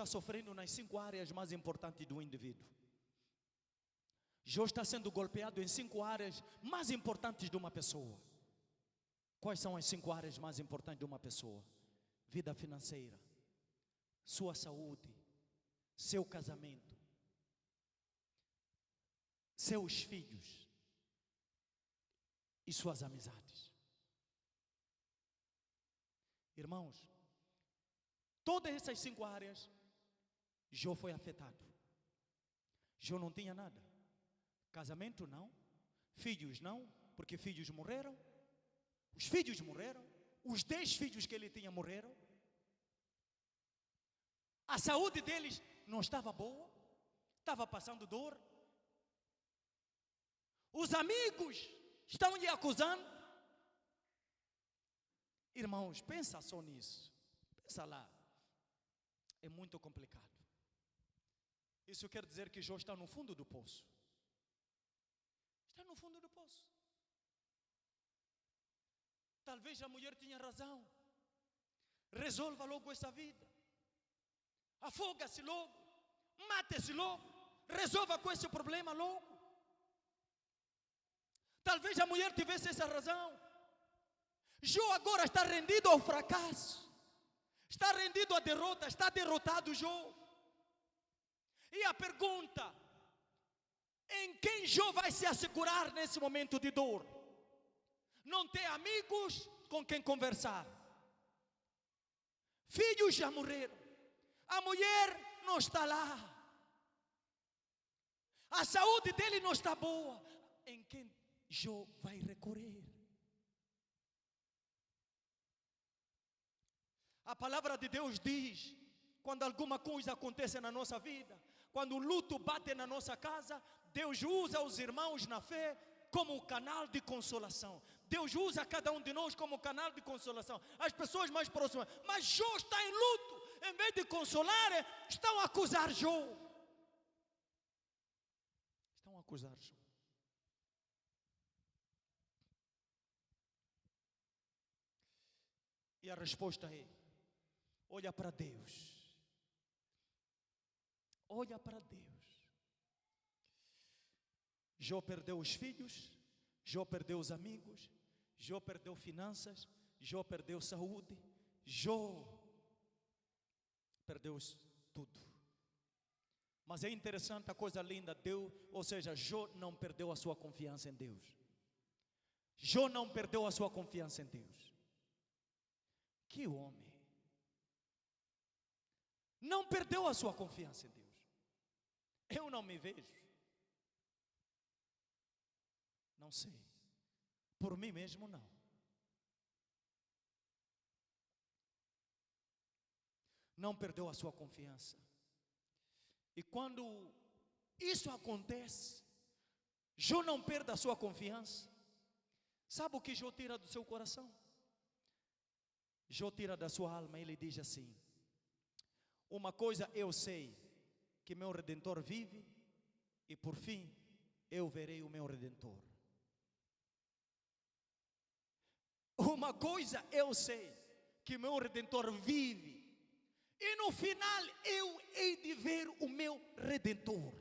sofrendo nas 5 áreas mais importantes do indivíduo. Jó está sendo golpeado em 5 áreas mais importantes de uma pessoa. Quais são as 5 áreas mais importantes de uma pessoa? Vida financeira, sua saúde, seu casamento, seus filhos e suas amizades. Irmãos, todas essas 5 áreas, Jó foi afetado. Jó não tinha nada. Casamento não, filhos não, porque filhos morreram. Os filhos morreram. Os 10 filhos que ele tinha morreram. A saúde deles não estava boa, estava passando dor. Os amigos estão lhe acusando. Irmãos, pensa só nisso. Pensa lá. É muito complicado. Isso quer dizer que Jó está no fundo do poço. Está no fundo do poço. Talvez a mulher tinha razão. Resolva logo essa vida. Afoga-se logo. Mate-se logo. Resolva com esse problema logo. Talvez a mulher tivesse essa razão. Jó agora está rendido ao fracasso. Está rendido à derrota. Está derrotado Jó. E a pergunta: em quem Jó vai se assegurar nesse momento de dor? Não tem amigos com quem conversar. Filhos já morreram. A mulher não está lá. A saúde dele não está boa. Em quem Jó vai recorrer? A palavra de Deus diz: quando alguma coisa acontece na nossa vida, quando o luto bate na nossa casa, Deus usa os irmãos na fé como canal de consolação. Deus usa cada um de nós como canal de consolação. As pessoas mais próximas. Mas Jó está em luto. Em vez de consolar, estão a acusar Jó. Estão a acusar Jó. E a resposta é: olha para Deus. Olha para Deus. Jó perdeu os filhos, Jó perdeu os amigos, Jó perdeu finanças, Jó perdeu saúde, Jó perdeu tudo. Mas é interessante, a coisa linda, Deus, ou seja, Jó não perdeu a sua confiança em Deus. Jó não perdeu a sua confiança em Deus. Que homem! Não perdeu a sua confiança em Deus. Eu não me vejo. Não sei. Por mim mesmo não. Não perdeu a sua confiança. E quando isso acontece, Jó não perde a sua confiança. Sabe o que Jó tira do seu coração? Jó tira da sua alma, ele diz assim: uma coisa eu sei, que meu Redentor vive, e por fim eu verei o meu Redentor. Uma coisa eu sei, que meu Redentor vive, e no final eu hei de ver o meu Redentor.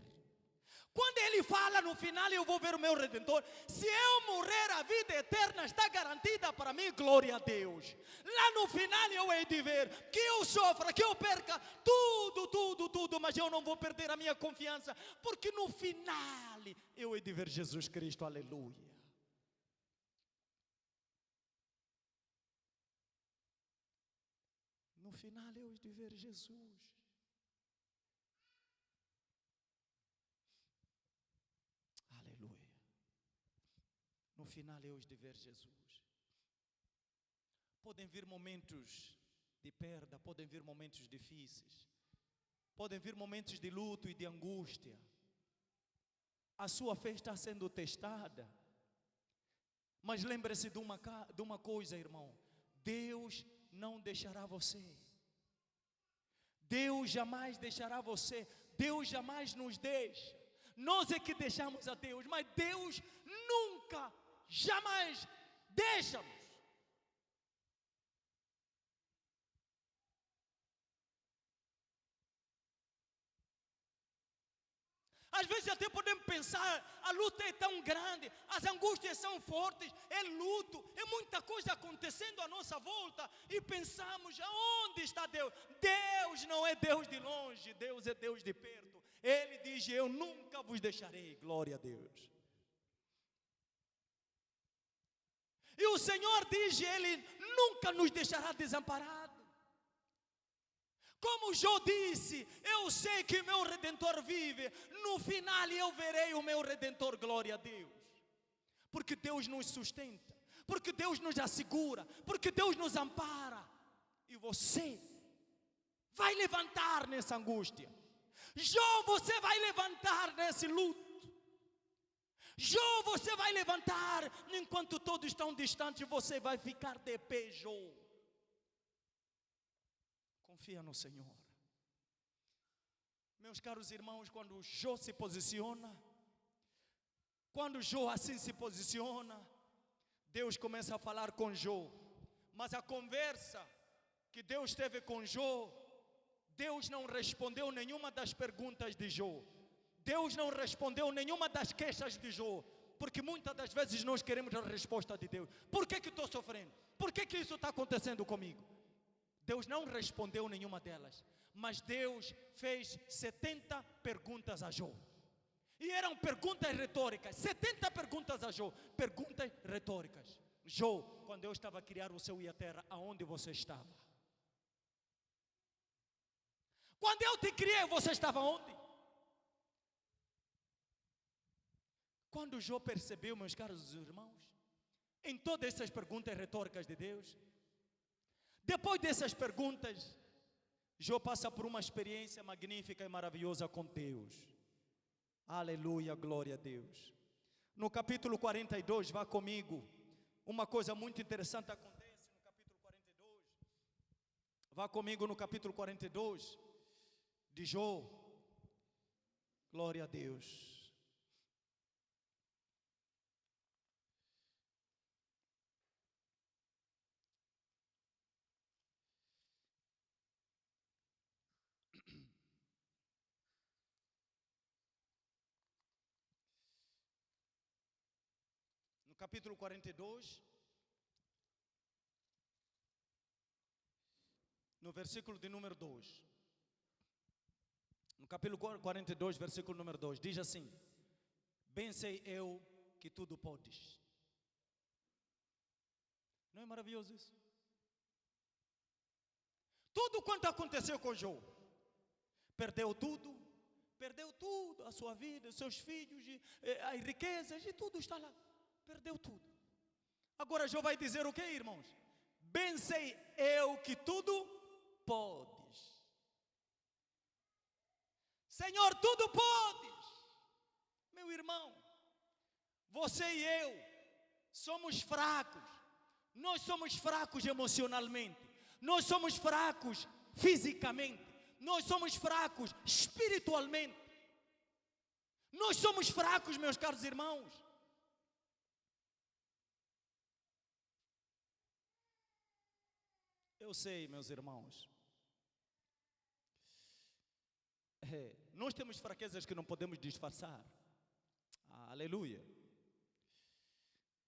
Quando ele fala no final eu vou ver o meu Redentor, se eu morrer a vida eterna está garantida para mim, glória a Deus. Lá no final eu hei de ver, que eu sofra, que eu perca tudo, mas eu não vou perder a minha confiança, porque no final eu hei de ver Jesus Cristo, aleluia. No final eu hei de ver Jesus. No final eu hei de ver Jesus. Podem vir momentos de perda, podem vir momentos difíceis, podem vir momentos de luto e de angústia. A sua fé está sendo testada. Mas lembre-se de uma coisa, irmão: Deus não deixará você. Deus jamais deixará você. Deus jamais nos deixa. Nós é que deixamos a Deus, mas Deus nunca, jamais deixa-nos. Às vezes até podemos pensar, a luta é tão grande, as angústias são fortes, é luto, é muita coisa acontecendo à nossa volta, e pensamos, aonde está Deus? Deus não é Deus de longe, Deus é Deus de perto. Ele diz: eu nunca vos deixarei, glória a Deus. E o Senhor diz: Ele nunca nos deixará desamparados. Como Jó disse: eu sei que meu Redentor vive, no final eu verei o meu Redentor, glória a Deus. Porque Deus nos sustenta, porque Deus nos assegura, porque Deus nos ampara. E você vai levantar nessa angústia. Jó, você vai levantar nesse luto. Jó, você vai levantar. Enquanto todos estão distantes, você vai ficar de pé, Jó. Confia no Senhor. Meus caros irmãos, quando Jó se posiciona, quando Jó assim se posiciona, Deus começa a falar com Jó. Mas a conversa que Deus teve com Jó, Deus não respondeu nenhuma das perguntas de Jó. Deus não respondeu nenhuma das queixas de Jó. Porque muitas das vezes nós queremos a resposta de Deus. Por que estou sofrendo? Por que isso está acontecendo comigo? Deus não respondeu nenhuma delas. Mas Deus fez 70 perguntas a Jó. E eram perguntas retóricas. 70 perguntas a Jó. Perguntas retóricas. Jó, quando Deus estava a criar o céu e a terra, aonde você estava? Quando eu te criei, você estava onde? Quando Jó percebeu, meus caros irmãos, em todas essas perguntas retóricas de Deus, depois dessas perguntas, Jó passa por uma experiência magnífica e maravilhosa com Deus. Aleluia, glória a Deus. No capítulo 42, vá comigo, uma coisa muito interessante acontece no capítulo 42. Vá comigo no capítulo 42 de Jó. Glória a Deus. No capítulo 42, no versículo de número 2. No capítulo 42, versículo número 2, diz assim: bem sei eu que tudo podes. Não é maravilhoso isso? Tudo quanto aconteceu com Jó, perdeu tudo, a sua vida, os seus filhos, as riquezas, e tudo está lá. Perdeu tudo. Agora Jó vai dizer o que, irmãos? Bem sei eu que tudo podes. Senhor, tudo podes. Meu irmão, você e eu somos fracos. Nós somos fracos emocionalmente. Nós somos fracos fisicamente. Nós somos fracos espiritualmente. Nós somos fracos, meus caros irmãos. Eu sei, meus irmãos. Nós temos fraquezas que não podemos disfarçar. Aleluia.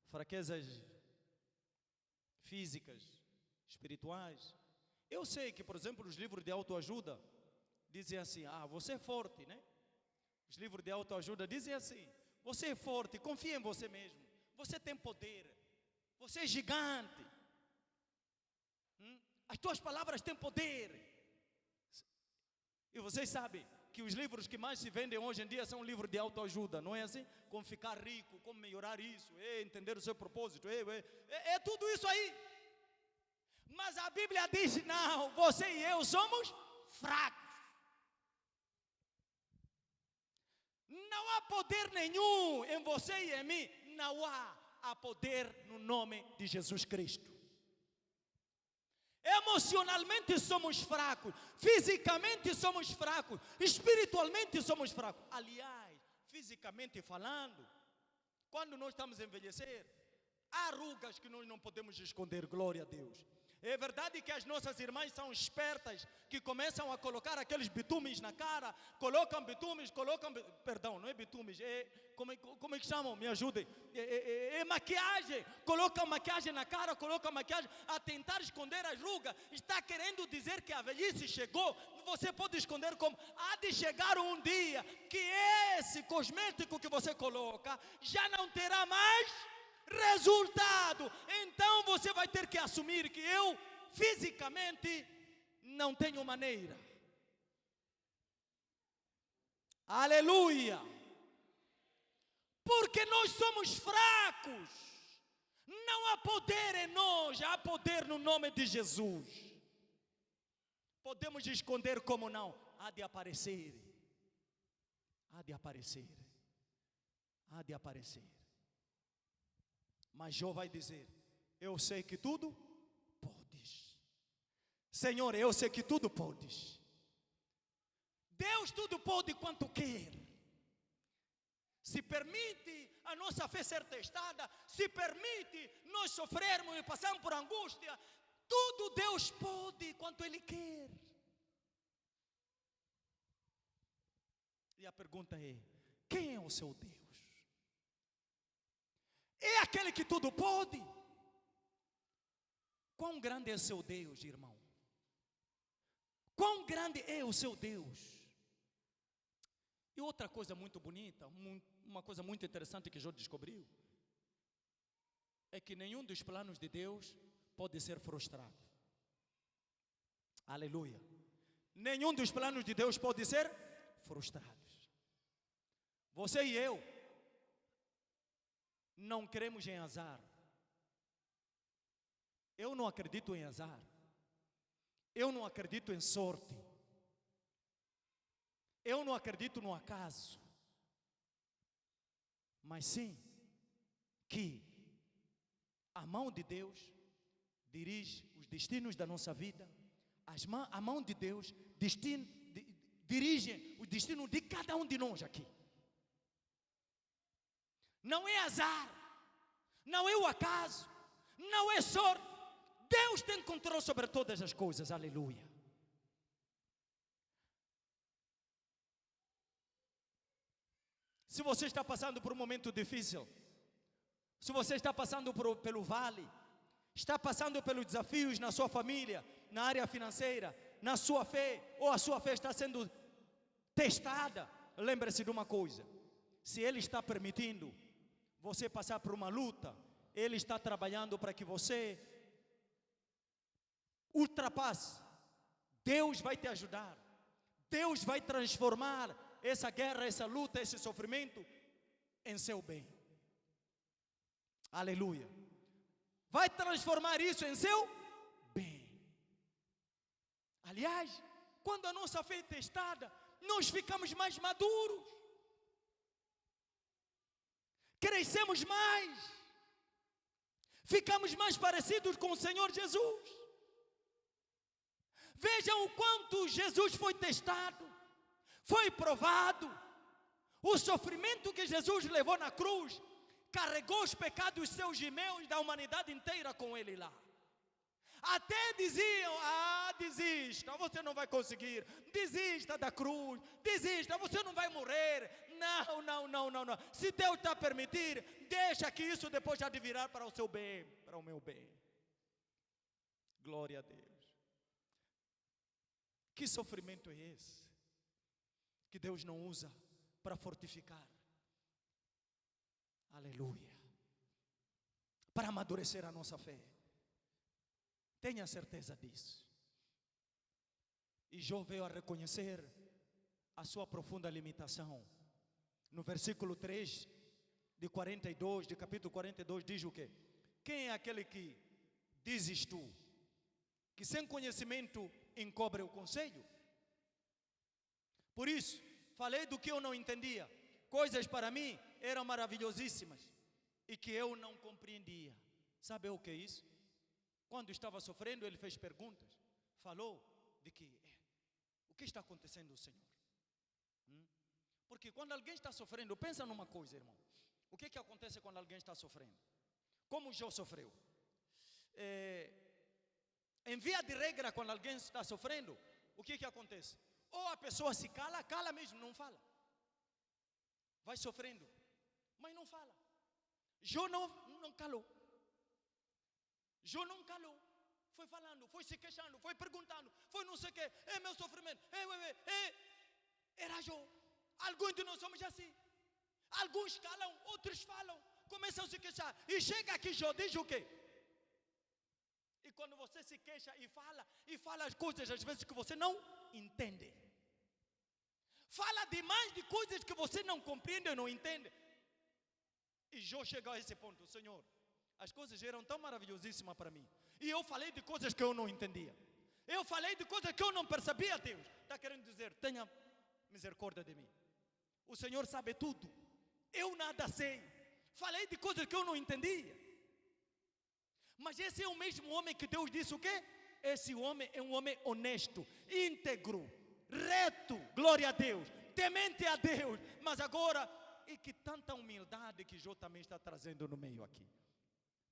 Fraquezas físicas, espirituais. Eu sei que, por exemplo, os livros de autoajuda dizem assim: você é forte, né? Os livros de autoajuda dizem assim: você é forte, confia em você mesmo. Você tem poder. Você é gigante. As tuas palavras têm poder. E vocês sabem que os livros que mais se vendem hoje em dia são livros de autoajuda, não é assim? Como ficar rico, como melhorar isso, entender o seu propósito, é tudo isso aí. Mas a Bíblia diz: não, você e eu somos fracos. Não há poder nenhum em você e em mim. Não há poder no nome de Jesus Cristo. Emocionalmente somos fracos, fisicamente somos fracos, espiritualmente somos fracos. Aliás, fisicamente falando, quando nós estamos a envelhecer, há rugas que nós não podemos esconder, glória a Deus. É verdade que as nossas irmãs são espertas, que começam a colocar aqueles bitumes na cara, perdão, não é bitumes, como é que chamam? Me ajudem. É maquiagem, colocam maquiagem na cara, colocam maquiagem a tentar esconder as rugas. Está querendo dizer que a velhice chegou. Você pode esconder como? Há de chegar um dia que esse cosmético que você coloca já não terá mais resultado. Então você vai ter que assumir que eu fisicamente não tenho maneira. Aleluia. Porque nós somos fracos. Não há poder em nós, há poder no nome de Jesus. Podemos esconder como não? Há de aparecer. Há de aparecer. Há de aparecer. Mas Jó vai dizer: eu sei que tudo podes. Senhor, eu sei que tudo podes. Deus tudo pode quanto quer. Se permite a nossa fé ser testada, se permite nós sofrermos e passarmos por angústia, tudo Deus pode quanto Ele quer. E a pergunta é: quem é o seu Deus? É aquele que tudo pode? Quão grande é o seu Deus, irmão? Quão grande é o seu Deus? E outra coisa muito bonita, uma coisa muito interessante que Jó descobriu, é que nenhum dos planos de Deus pode ser frustrado. Aleluia. Nenhum dos planos de Deus pode ser frustrado. Você e eu não cremos em azar. Eu não acredito em azar. Eu não acredito em sorte. Eu não acredito no acaso. Mas sim que a mão de Deus dirige os destinos da nossa vida. A mão de Deus dirige o destino de cada um de nós aqui. Não é azar, não é o acaso, não é sorte. Deus tem controle sobre todas as coisas, aleluia. Se você está passando por um momento difícil, se você está passando pelo vale, está passando pelos desafios na sua família, na área financeira, na sua fé, ou a sua fé está sendo testada, lembre-se de uma coisa: se Ele está permitindo você passar por uma luta, Ele está trabalhando para que você ultrapasse. Deus vai te ajudar. Deus vai transformar essa guerra, essa luta, esse sofrimento em seu bem. Aleluia. Vai transformar isso em seu bem. Aliás, quando a nossa fé é testada, nós ficamos mais maduros. Crescemos mais. Ficamos mais parecidos com o Senhor Jesus. Vejam o quanto Jesus foi testado, foi provado. O sofrimento que Jesus levou na cruz carregou os pecados seus e meus da humanidade inteira com Ele lá. Até diziam: desista, você não vai conseguir. Desista da cruz, desista, você não vai morrer. Não. Se Deus está a permitir, deixa que isso depois já de virar para o seu bem, para o meu bem. Glória a Deus. Que sofrimento é esse que Deus não usa para fortificar? Aleluia. Para amadurecer a nossa fé. Tenha certeza disso. E Jó veio a reconhecer a sua profunda limitação. No versículo 3 de 42, de capítulo 42, diz o quê? Quem é aquele que dizes tu, que sem conhecimento encobre o conselho? Por isso, falei do que eu não entendia. Coisas para mim eram maravilhosíssimas e que eu não compreendia. Sabe o que é isso? Quando estava sofrendo, ele fez perguntas. Falou de que o que está acontecendo, Senhor? Porque quando alguém está sofrendo, pensa numa coisa, irmão. O que acontece quando alguém está sofrendo? Como Jó sofreu? Em via de regra, quando alguém está sofrendo, o que acontece? Ou a pessoa se cala mesmo, não fala. Vai sofrendo, mas não fala. Jó não calou. Jó não calou. Foi falando, foi se queixando, foi perguntando, foi não sei o que. É meu sofrimento. Era Jó. Alguns de nós somos assim. Alguns calam, outros falam. Começam a se queixar. E chega aqui Jó, diz o quê? E quando você se queixa e fala as coisas às vezes que você não entende. Fala demais de coisas que você não compreende e não entende. E Jó chegou a esse ponto: Senhor, as coisas eram tão maravilhosíssimas para mim. E eu falei de coisas que eu não entendia. Eu falei de coisas que eu não percebia, Deus. Está querendo dizer: tenha misericórdia de mim. O Senhor sabe tudo. Eu nada sei. Falei de coisas que eu não entendia. Mas esse é o mesmo homem que Deus disse o quê? Esse homem é um homem honesto, íntegro, reto, glória a Deus, temente a Deus. Mas agora é que tanta humildade que Jó também está trazendo no meio aqui.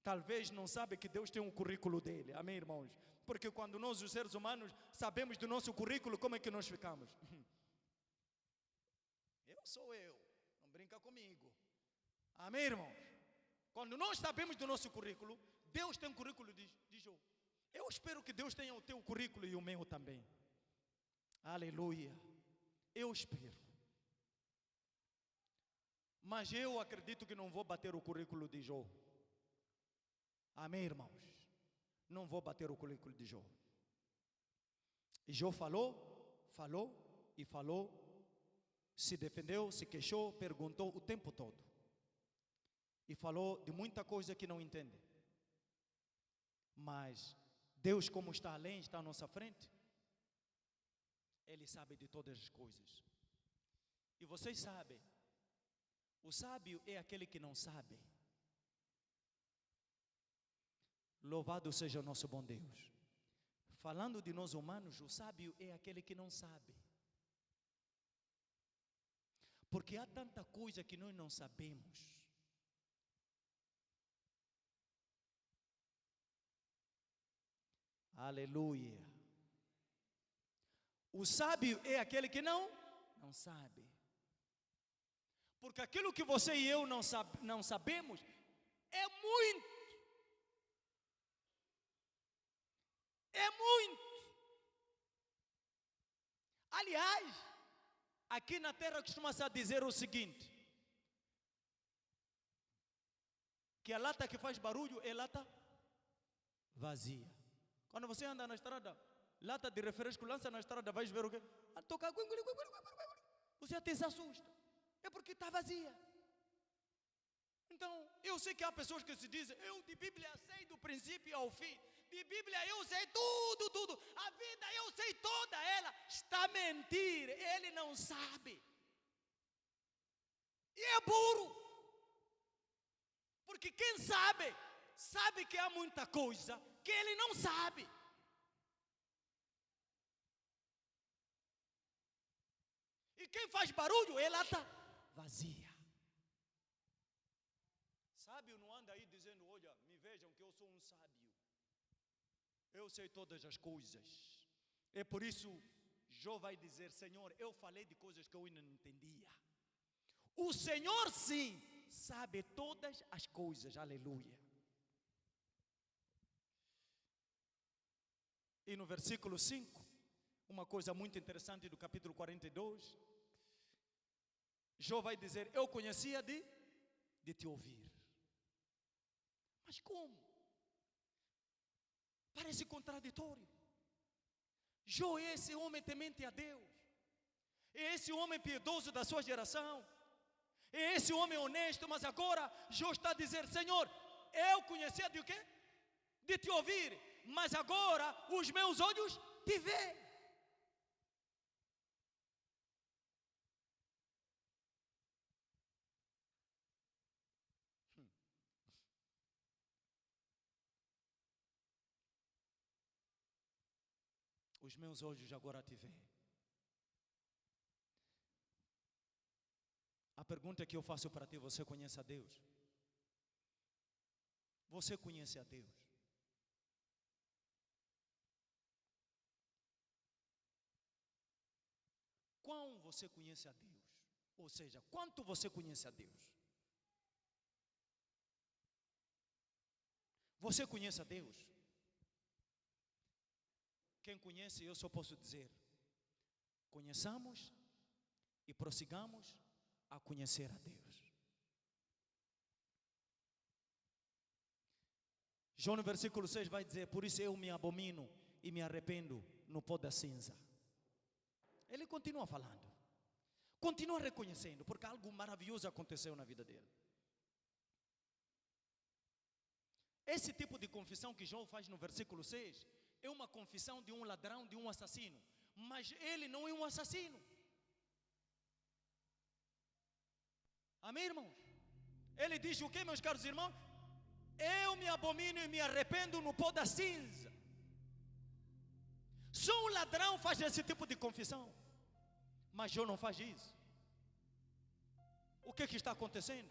Talvez não sabe que Deus tem um currículo dele, amém, irmãos? Porque quando nós, os seres humanos, sabemos do nosso currículo, como é que nós ficamos? Eu sou eu, não brinca comigo, amém, irmãos? Quando nós sabemos do nosso currículo, Deus tem um currículo de Jó. Eu espero que Deus tenha o teu currículo e o meu também, aleluia, eu espero. Mas eu acredito que não vou bater o currículo de Jó. Amém, irmãos? Não vou bater o currículo de Jó. E Jó falou, e falou, se defendeu, se queixou, perguntou o tempo todo. E falou de muita coisa que não entende. Mas Deus, como está além, está à nossa frente, Ele sabe de todas as coisas. E vocês sabem, o sábio é aquele que não sabe. Louvado seja o nosso bom Deus. Falando de nós humanos, o sábio é aquele que não sabe. Porque há tanta coisa que nós não sabemos. Aleluia. O sábio é aquele que não sabe. Porque aquilo que você e eu não sabemos é muito. É muito. Aliás, aqui na terra costuma-se a dizer o seguinte: que a lata que faz barulho é lata vazia. Quando você anda na estrada, lata de refresco, lança na estrada, vais ver o quê? A tocar, você até se assusta. É porque está vazia. Então, eu sei que há pessoas que se dizem: eu de Bíblia sei do princípio ao fim. De Bíblia eu sei tudo. A vida eu sei toda ela. Está a mentir. Ele não sabe. E é burro. Porque quem sabe que há muita coisa que ele não sabe. E quem faz barulho, ela está vazia. Sábio não anda aí dizendo: olha, me vejam que eu sou um sábio. Eu sei todas as coisas. É por isso, Jó vai dizer: Senhor, eu falei de coisas que eu ainda não entendia. O Senhor sim, sabe todas as coisas, aleluia. E no versículo 5, uma coisa muito interessante do capítulo 42, Jó vai dizer: eu conhecia de te ouvir. Mas como? Parece contraditório. Jó é esse homem temente a Deus, é esse homem piedoso da sua geração, é esse homem honesto, mas agora Jó está a dizer: Senhor, eu conhecia de o quê? De te ouvir, mas agora os meus olhos te veem. Os meus olhos agora te veem. A pergunta que eu faço para ti: você conhece a Deus? Você conhece a Deus? Quão você conhece a Deus? Ou seja, quanto você conhece a Deus? Você conhece a Deus? Quem conhece, eu só posso dizer: conheçamos e prossigamos a conhecer a Deus. João no versículo 6 vai dizer: por isso eu me abomino e me arrependo no pó da cinza. Ele continua falando, continua reconhecendo, porque algo maravilhoso aconteceu na vida dele. Esse tipo de confissão que João faz no versículo 6 é uma confissão de um ladrão, de um assassino. Mas ele não é um assassino. Amém, irmãos? Ele diz o que, meus caros irmãos? Eu me abomino e me arrependo no pó da cinza. Só um ladrão faz esse tipo de confissão. Mas Jó não faz isso. O que está acontecendo?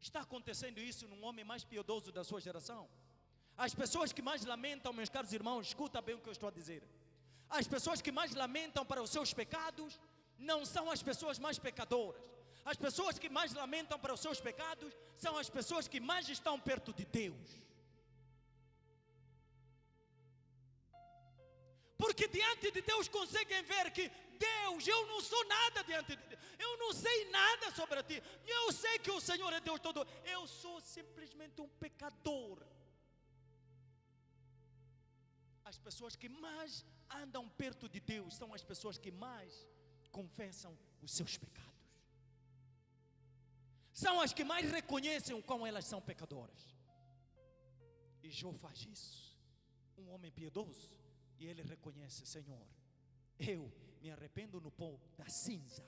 Está acontecendo isso num homem mais piedoso da sua geração. As pessoas que mais lamentam, meus caros irmãos, escuta bem o que eu estou a dizer. As pessoas que mais lamentam para os seus pecados não são as pessoas mais pecadoras. As pessoas que mais lamentam para os seus pecados são as pessoas que mais estão perto de Deus. Porque diante de Deus conseguem ver que Deus, eu não sou nada diante de Deus. Eu não sei nada sobre ti. Eu sei que o Senhor é Deus todo. Eu sou simplesmente um pecador. As pessoas que mais andam perto de Deus são as pessoas que mais confessam os seus pecados. São as que mais reconhecem o quão elas são pecadoras. E Jó faz isso. Um homem piedoso. E ele reconhece: Senhor, eu me arrependo no pó da cinza.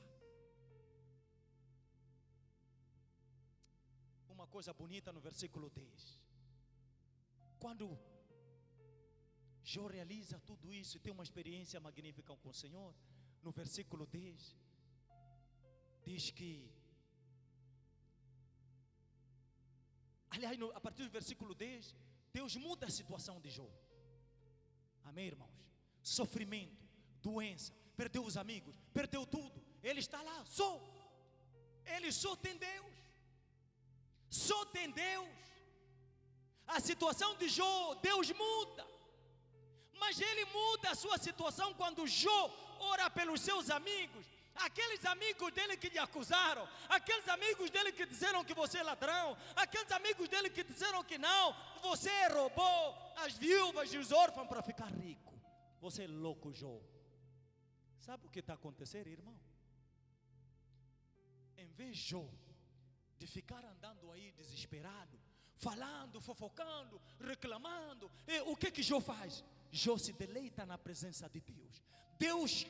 Uma coisa bonita no versículo 10. Quando Jó realiza tudo isso e tem uma experiência magnífica com o Senhor, no versículo 10, diz que, aliás, a partir do versículo 10, Deus muda a situação de Jó. Amém, irmãos? Sofrimento, doença, perdeu os amigos, perdeu tudo. Ele está lá, ele só tem Deus. Só tem Deus. A situação de Jó, Deus muda. Mas ele muda a sua situação quando Jó ora pelos seus amigos. Aqueles amigos dele que lhe acusaram, aqueles amigos dele que disseram que você é ladrão, aqueles amigos dele que disseram que não, você roubou as viúvas e os órfãos para ficar rico. Você é louco, Jó. Sabe o que está acontecendo, irmão? Em vez de Jó de ficar andando aí desesperado, falando, fofocando, reclamando, o que Jó faz? Jó se deleita na presença de Deus.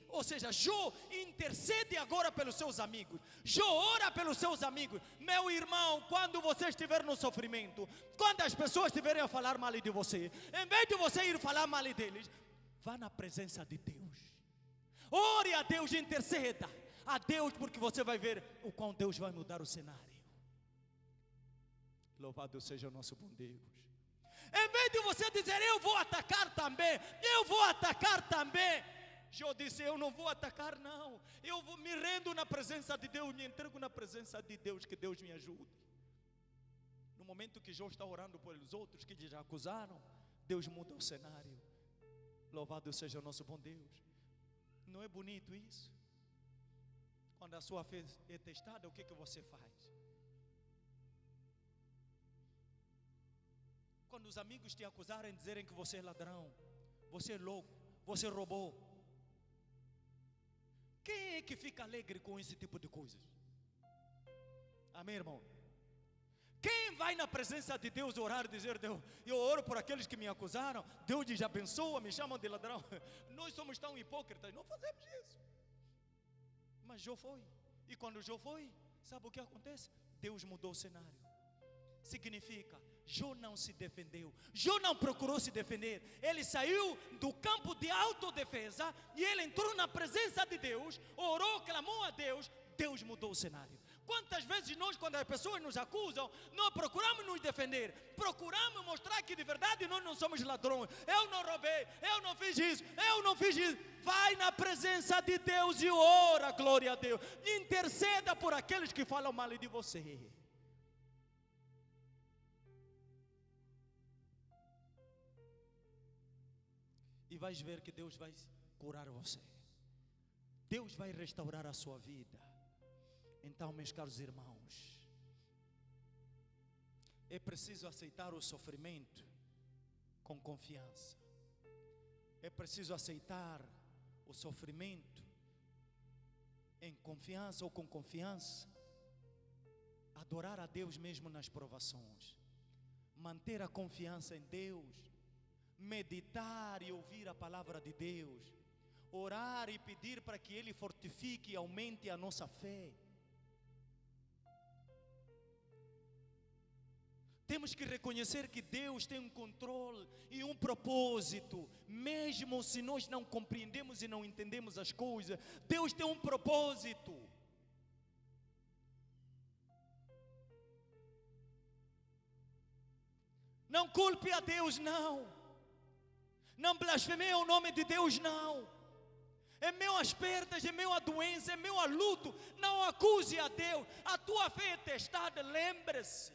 Ou seja, Jó intercede agora pelos seus amigos. Jó ora pelos seus amigos. Meu irmão, quando você estiver no sofrimento, quando as pessoas estiverem a falar mal de você, em vez de você ir falar mal deles, vá na presença de Deus. Ore a Deus, interceda a Deus, porque você vai ver o quão Deus vai mudar o cenário. Louvado seja o nosso bom Deus. Em vez de você dizer: eu vou atacar também, Jó disse: eu não vou atacar não, me rendo na presença de Deus, me entrego na presença de Deus, que Deus me ajude. No momento que Jó está orando pelos outros que lhe acusaram, Deus muda o cenário. Louvado seja o nosso bom Deus. Não é bonito isso? Quando a sua fé é testada, o que você faz? Quando os amigos te acusarem, dizerem que você é ladrão, você é louco, você roubou, quem é que fica alegre com esse tipo de coisas? Amém, irmão? Quem vai na presença de Deus orar e dizer: Deus, eu oro por aqueles que me acusaram, Deus lhes abençoa, me chamam de ladrão? Nós somos tão hipócritas, não fazemos isso. Mas Jó foi. E quando Jó foi, sabe o que acontece? Deus mudou o cenário. Significa, Jó não se defendeu, Jó não procurou se defender. Ele saiu do campo de autodefesa e ele entrou na presença de Deus, orou, clamou a Deus. Deus mudou o cenário. Quantas vezes nós, quando as pessoas nos acusam, não procuramos nos defender, procuramos mostrar que de verdade nós não somos ladrões. Eu não roubei, eu não fiz isso. Vai na presença de Deus e ora, glória a Deus. Interceda por aqueles que falam mal de você. E vais ver que Deus vai curar você. Deus vai restaurar a sua vida. Então, meus caros irmãos, é preciso aceitar o sofrimento com confiança. É preciso aceitar o sofrimento em confiança ou com confiança. Adorar a Deus mesmo nas provações. Manter a confiança em Deus. Meditar e ouvir a palavra de Deus. Orar e pedir para que Ele fortifique e aumente a nossa fé. Temos que reconhecer que Deus tem um controle e um propósito, mesmo se nós não compreendemos e não entendemos as coisas. Deus tem um propósito. Não culpe a Deus, não. Não blasfemeie o nome de Deus, não. Em meio às perdas, em meio à doença, em meio ao luto, não acuse a Deus. A tua fé é testada, lembre-se.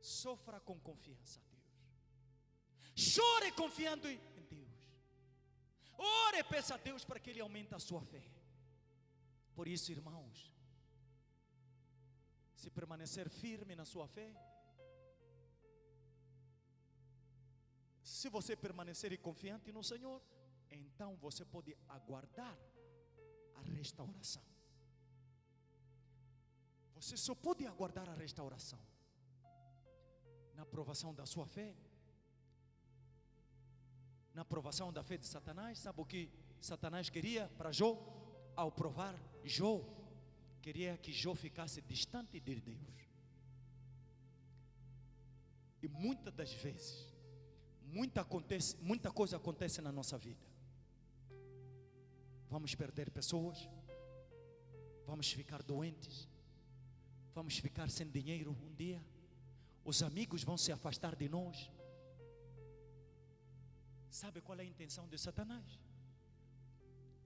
Sofra com confiança a Deus. Chore confiando em Deus. Ore e peça a Deus para que Ele aumente a sua fé. Por isso, irmãos, se permanecer firme na sua fé, se você permanecer confiante no Senhor, então você pode aguardar a restauração. Você só pode aguardar a restauração na aprovação da sua fé, na aprovação da fé de Satanás. Sabe o que Satanás queria para Jó? Ao provar Jó, queria que Jó ficasse distante de Deus. E muitas das vezes, muita coisa acontece na nossa vida. Vamos perder pessoas, vamos ficar doentes, vamos ficar sem dinheiro um dia, os amigos vão se afastar de nós. Sabe qual é a intenção de Satanás?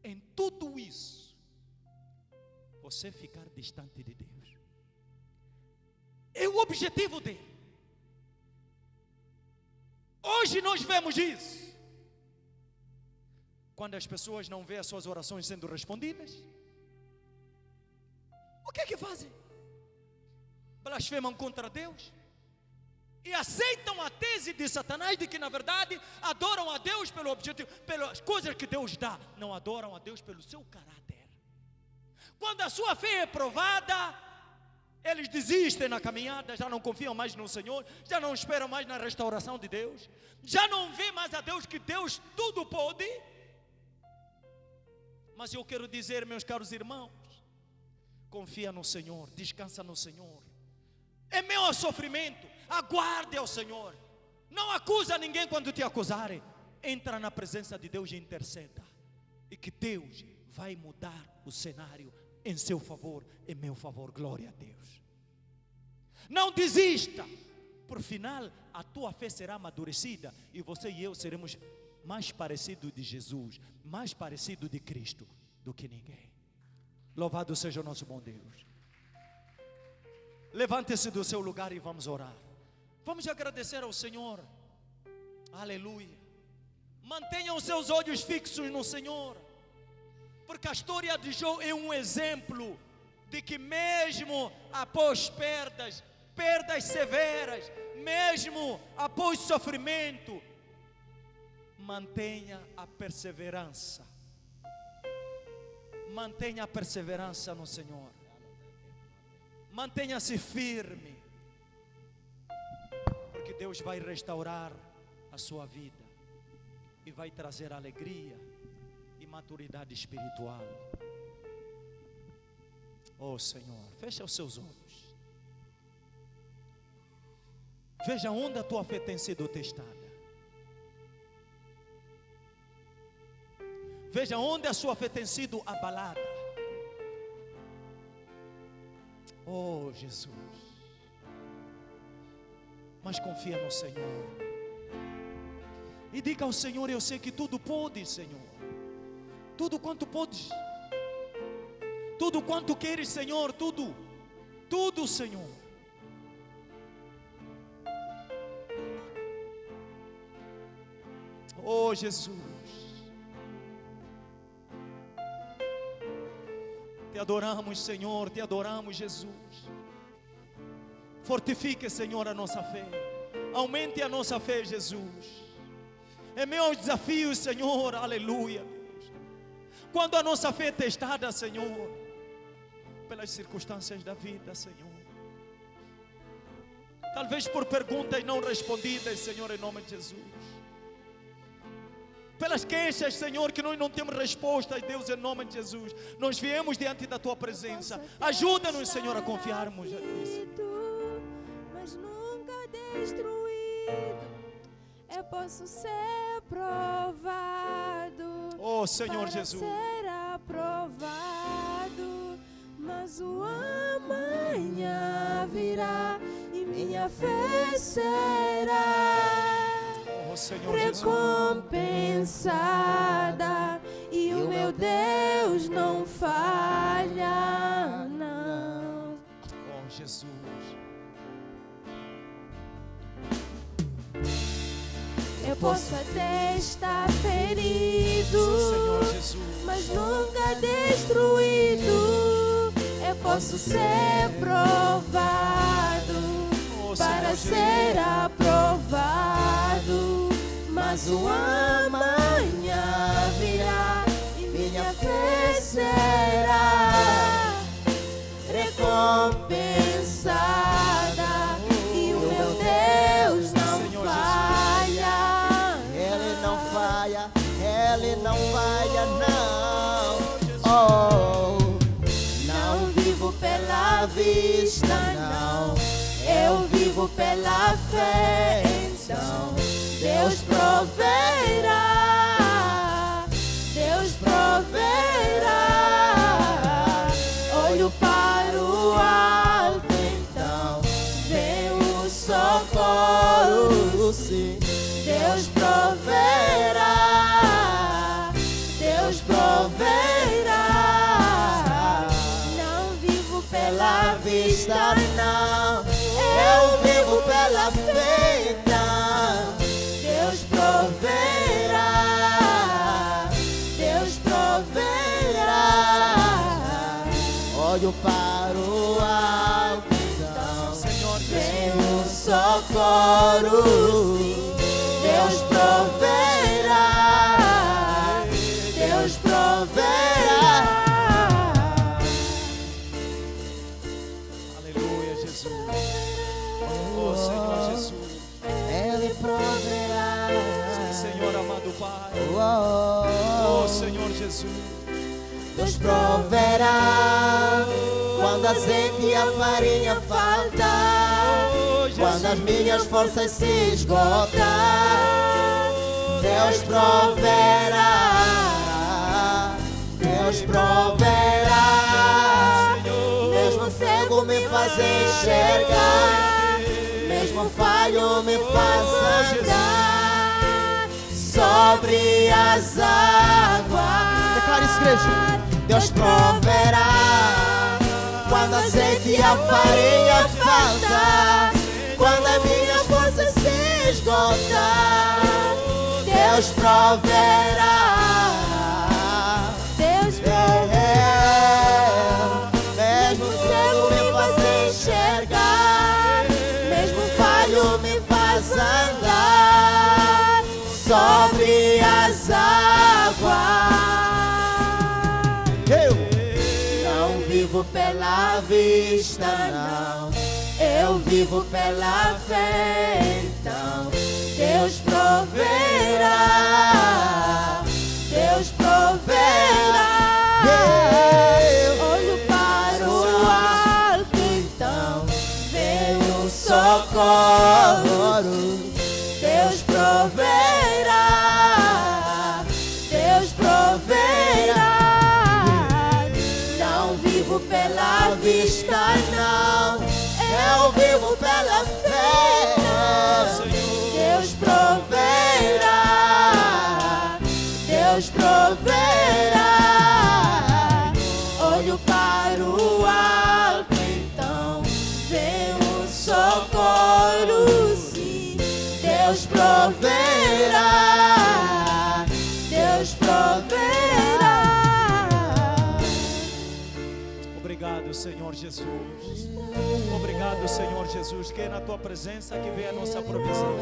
Em tudo isso, você ficar distante de Deus. É o objetivo dele. Hoje nós vemos isso. Quando as pessoas não veem as suas orações sendo respondidas, o que é que fazem? Blasfemam contra Deus e aceitam a tese de Satanás de que na verdade adoram a Deus pelo objetivo, pelas coisas que Deus dá. Não adoram a Deus pelo seu caráter. Quando a sua fé é provada, eles desistem na caminhada, já não confiam mais no Senhor, já não esperam mais na restauração de Deus, já não vê mais a Deus, que Deus tudo pode. Mas eu quero dizer, meus caros irmãos, confia no Senhor, descansa no Senhor. Em meio ao sofrimento, aguarde ao Senhor. Não acusa ninguém quando te acusarem. Entra na presença de Deus e interceda. E que Deus vai mudar o cenário em seu favor, em meu favor. Glória a Deus. Não desista. Por final, a tua fé será amadurecida e você e eu seremos mais parecidos de Jesus, mais parecidos de Cristo do que ninguém. Louvado seja o nosso bom Deus. Levante-se do seu lugar e vamos orar. Vamos agradecer ao Senhor. Aleluia. Mantenha os seus olhos fixos no Senhor, porque a história de Jó é um exemplo de que mesmo após perdas severas, mesmo após sofrimento, mantenha a perseverança. Mantenha a perseverança no Senhor. Mantenha-se firme, porque Deus vai restaurar a sua vida e vai trazer alegria e maturidade espiritual. Oh Senhor, fecha os seus olhos. Veja onde a tua fé tem sido testada. Veja onde a sua fé tem sido abalada. Oh Jesus. Mas confia no Senhor. E diga ao Senhor: eu sei que tudo pode, Senhor. Tudo quanto podes. Tudo quanto queres, Senhor. Tudo, Senhor. Oh Jesus. Te adoramos, Senhor, te adoramos, Jesus. Fortifique, Senhor, a nossa fé. Aumente a nossa fé, Jesus. Em meio aos desafios, Senhor, aleluia, Deus. Quando a nossa fé é testada, Senhor, pelas circunstâncias da vida, Senhor. Talvez por perguntas não respondidas, Senhor, em nome de Jesus. Pelas queixas, Senhor, que nós não temos respostas, Deus, em nome de Jesus. Nós viemos diante da Tua presença. Ajuda-nos, Senhor, a confiarmos nisso. Mas nunca destruído, eu posso ser provado. Oh, Senhor Jesus. Ser aprovado, mas o amanhã virá e minha minha fé será Oh, Senhor Jesus. recompensada e o meu Deus não falha, não. Oh, Jesus. Eu posso até estar ferido, Sim, Senhor Jesus. mas nunca destruído. Eu posso ser provado Oh, para Senhor ser Jesus. aprovado. Mas o amanhã virá e minha fé será recompensada e o meu Deus não Senhor falha. Ele não falha, Ele não falha, não. Oh, não vivo pela vista, não. Eu vivo pela fé, então Deus proverá, Deus proverá. Olho para o alto, então vem o socorro, sim. Deus proverá, Deus proverá. Não vivo pela vista, não. Eu vivo pela fé, então Deus proverá, Deus proverá. Olho para o alto, então Senhor vem Jesus. o socorro. Deus proverá, Deus proverá. Aleluia, Jesus. Oh, Senhor Jesus. Ele proverá. Senhor amado Pai. Oh, Oh, Senhor Jesus. Deus proverá quando a azeite e a farinha faltar, Oh, Jesus. quando as minhas forças se esgotar. Deus proverá, Deus proverá. Senhor. Mesmo cego me faz enxergar, mesmo falho me faz andar sobre as águas. Declara isso, igreja. Deus proverá quando a azeite e a farinha faltar, quando as minhas forças se esgotar. Deus proverá, Deus mesmo cego me faz enxergar, mesmo falho me faz andar sobre as águas. Eu não vivo pela vista, não. Eu vivo pela fé, então Deus proverá, Deus proverá. Olho para o alto, então vem o socorro. Deus proverá, Deus proverá. Não vivo pela vista, não. Eu vivo pela fé. Deus proverá, Deus proverá. Olho para o alto, então vem o socorro, sim. Deus proverá, Deus proverá. Obrigado, Senhor Jesus. Obrigado, Senhor Jesus, que é na Tua presença que vem a nossa provisão.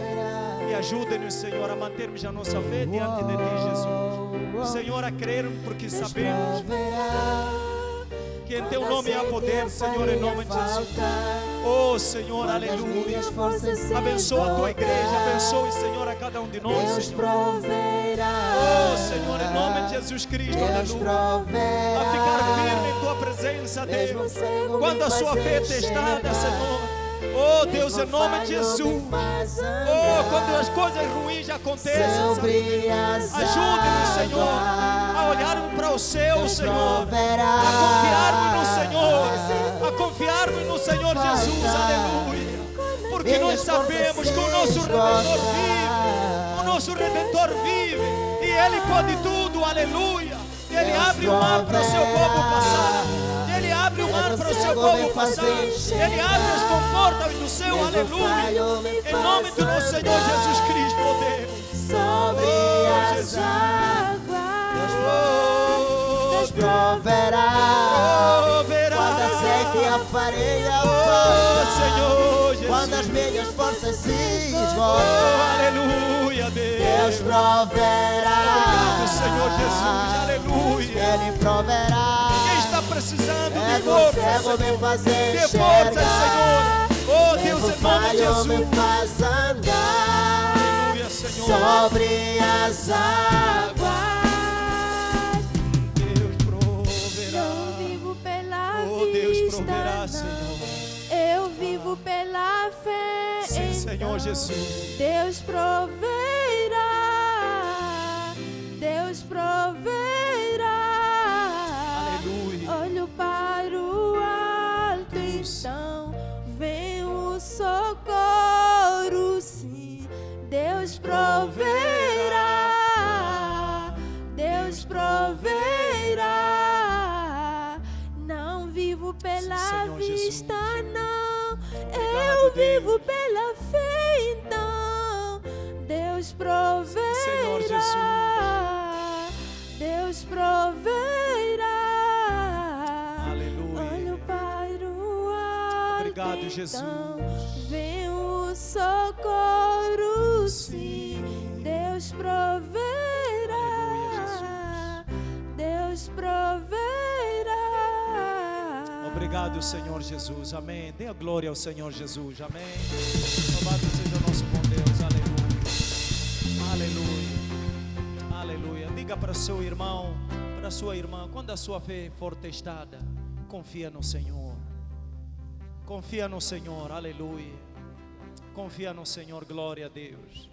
E ajude-nos, Senhor, a mantermos a nossa fé diante de Ti, Jesus. Senhor, a crermos porque sabemos que em Teu nome há poder, Senhor, em nome de Jesus. Oh, Senhor, aleluia. Abençoa a Tua igreja, abençoe, Senhor, a cada um de nós, Deus Senhor. proverá. Oh, Senhor, em nome de Jesus Cristo, Deus aleluia. proverá. A ficar firme em Tua presença, Deus. Quando a sua fé é testada, Senhor. Oh, Deus, em nome de Jesus. Oh, quando as coisas ruins acontecem, Senhor. Ajude-nos, Senhor, a olharmos para o Céu, Senhor. A confiarmos no Senhor. A confiarmos no Senhor Jesus, aleluia. Porque nós sabemos que o nosso Redentor vive. O nosso Redentor vive. E Ele pode tudo, aleluia. Ele abre o mar para o seu povo passar. Ele abre o mar para o seu povo passar. Ele abre os confortos do céu, aleluia. Em nome do nosso Senhor Jesus Cristo, oh Deus. Sobre as águas, Deus proverá. Quando a seca e a farinha faltam, Senhor Jesus. quando as minhas forças se esgotam, Aleluia, Deus. Deus proverá. Obrigado, Senhor Jesus, aleluia. Ele proverá. Quem está precisando de É o força, cego me fazer de força, enxergar. Senhor. Oh Deus, em nome de Pai, me Jesus. faz andar Aleluia, Senhor. sobre as águas. Deus proverá. Eu vivo pela Oh Deus vista, proverá, não. Senhor. Eu vivo pela fé. Sim, Senhor então. Jesus. Deus proverá. Deus proverá. Aleluia. Olho para o alto, então vem o socorro, sim. Deus proverá. Deus proverá. Não vivo pela Senhor Jesus. vista, não. Obrigado, Eu Deus. vivo pela fé, então. Deus proverá. Senhor Jesus. Deus proverá. Aleluia. Olho para o alto, Obrigado, Jesus. então vem o socorro, sim. Deus proverá. Aleluia, Deus proverá. Obrigado, Senhor Jesus. Amém. Dê a glória ao Senhor Jesus. Amém. Louvado seja o nosso bom Deus. Aleluia. Aleluia. Aleluia. Diga para o seu irmão, para a sua irmã, quando a sua fé for testada, confia no Senhor. Confia no Senhor. Aleluia. Confia no Senhor. Glória a Deus.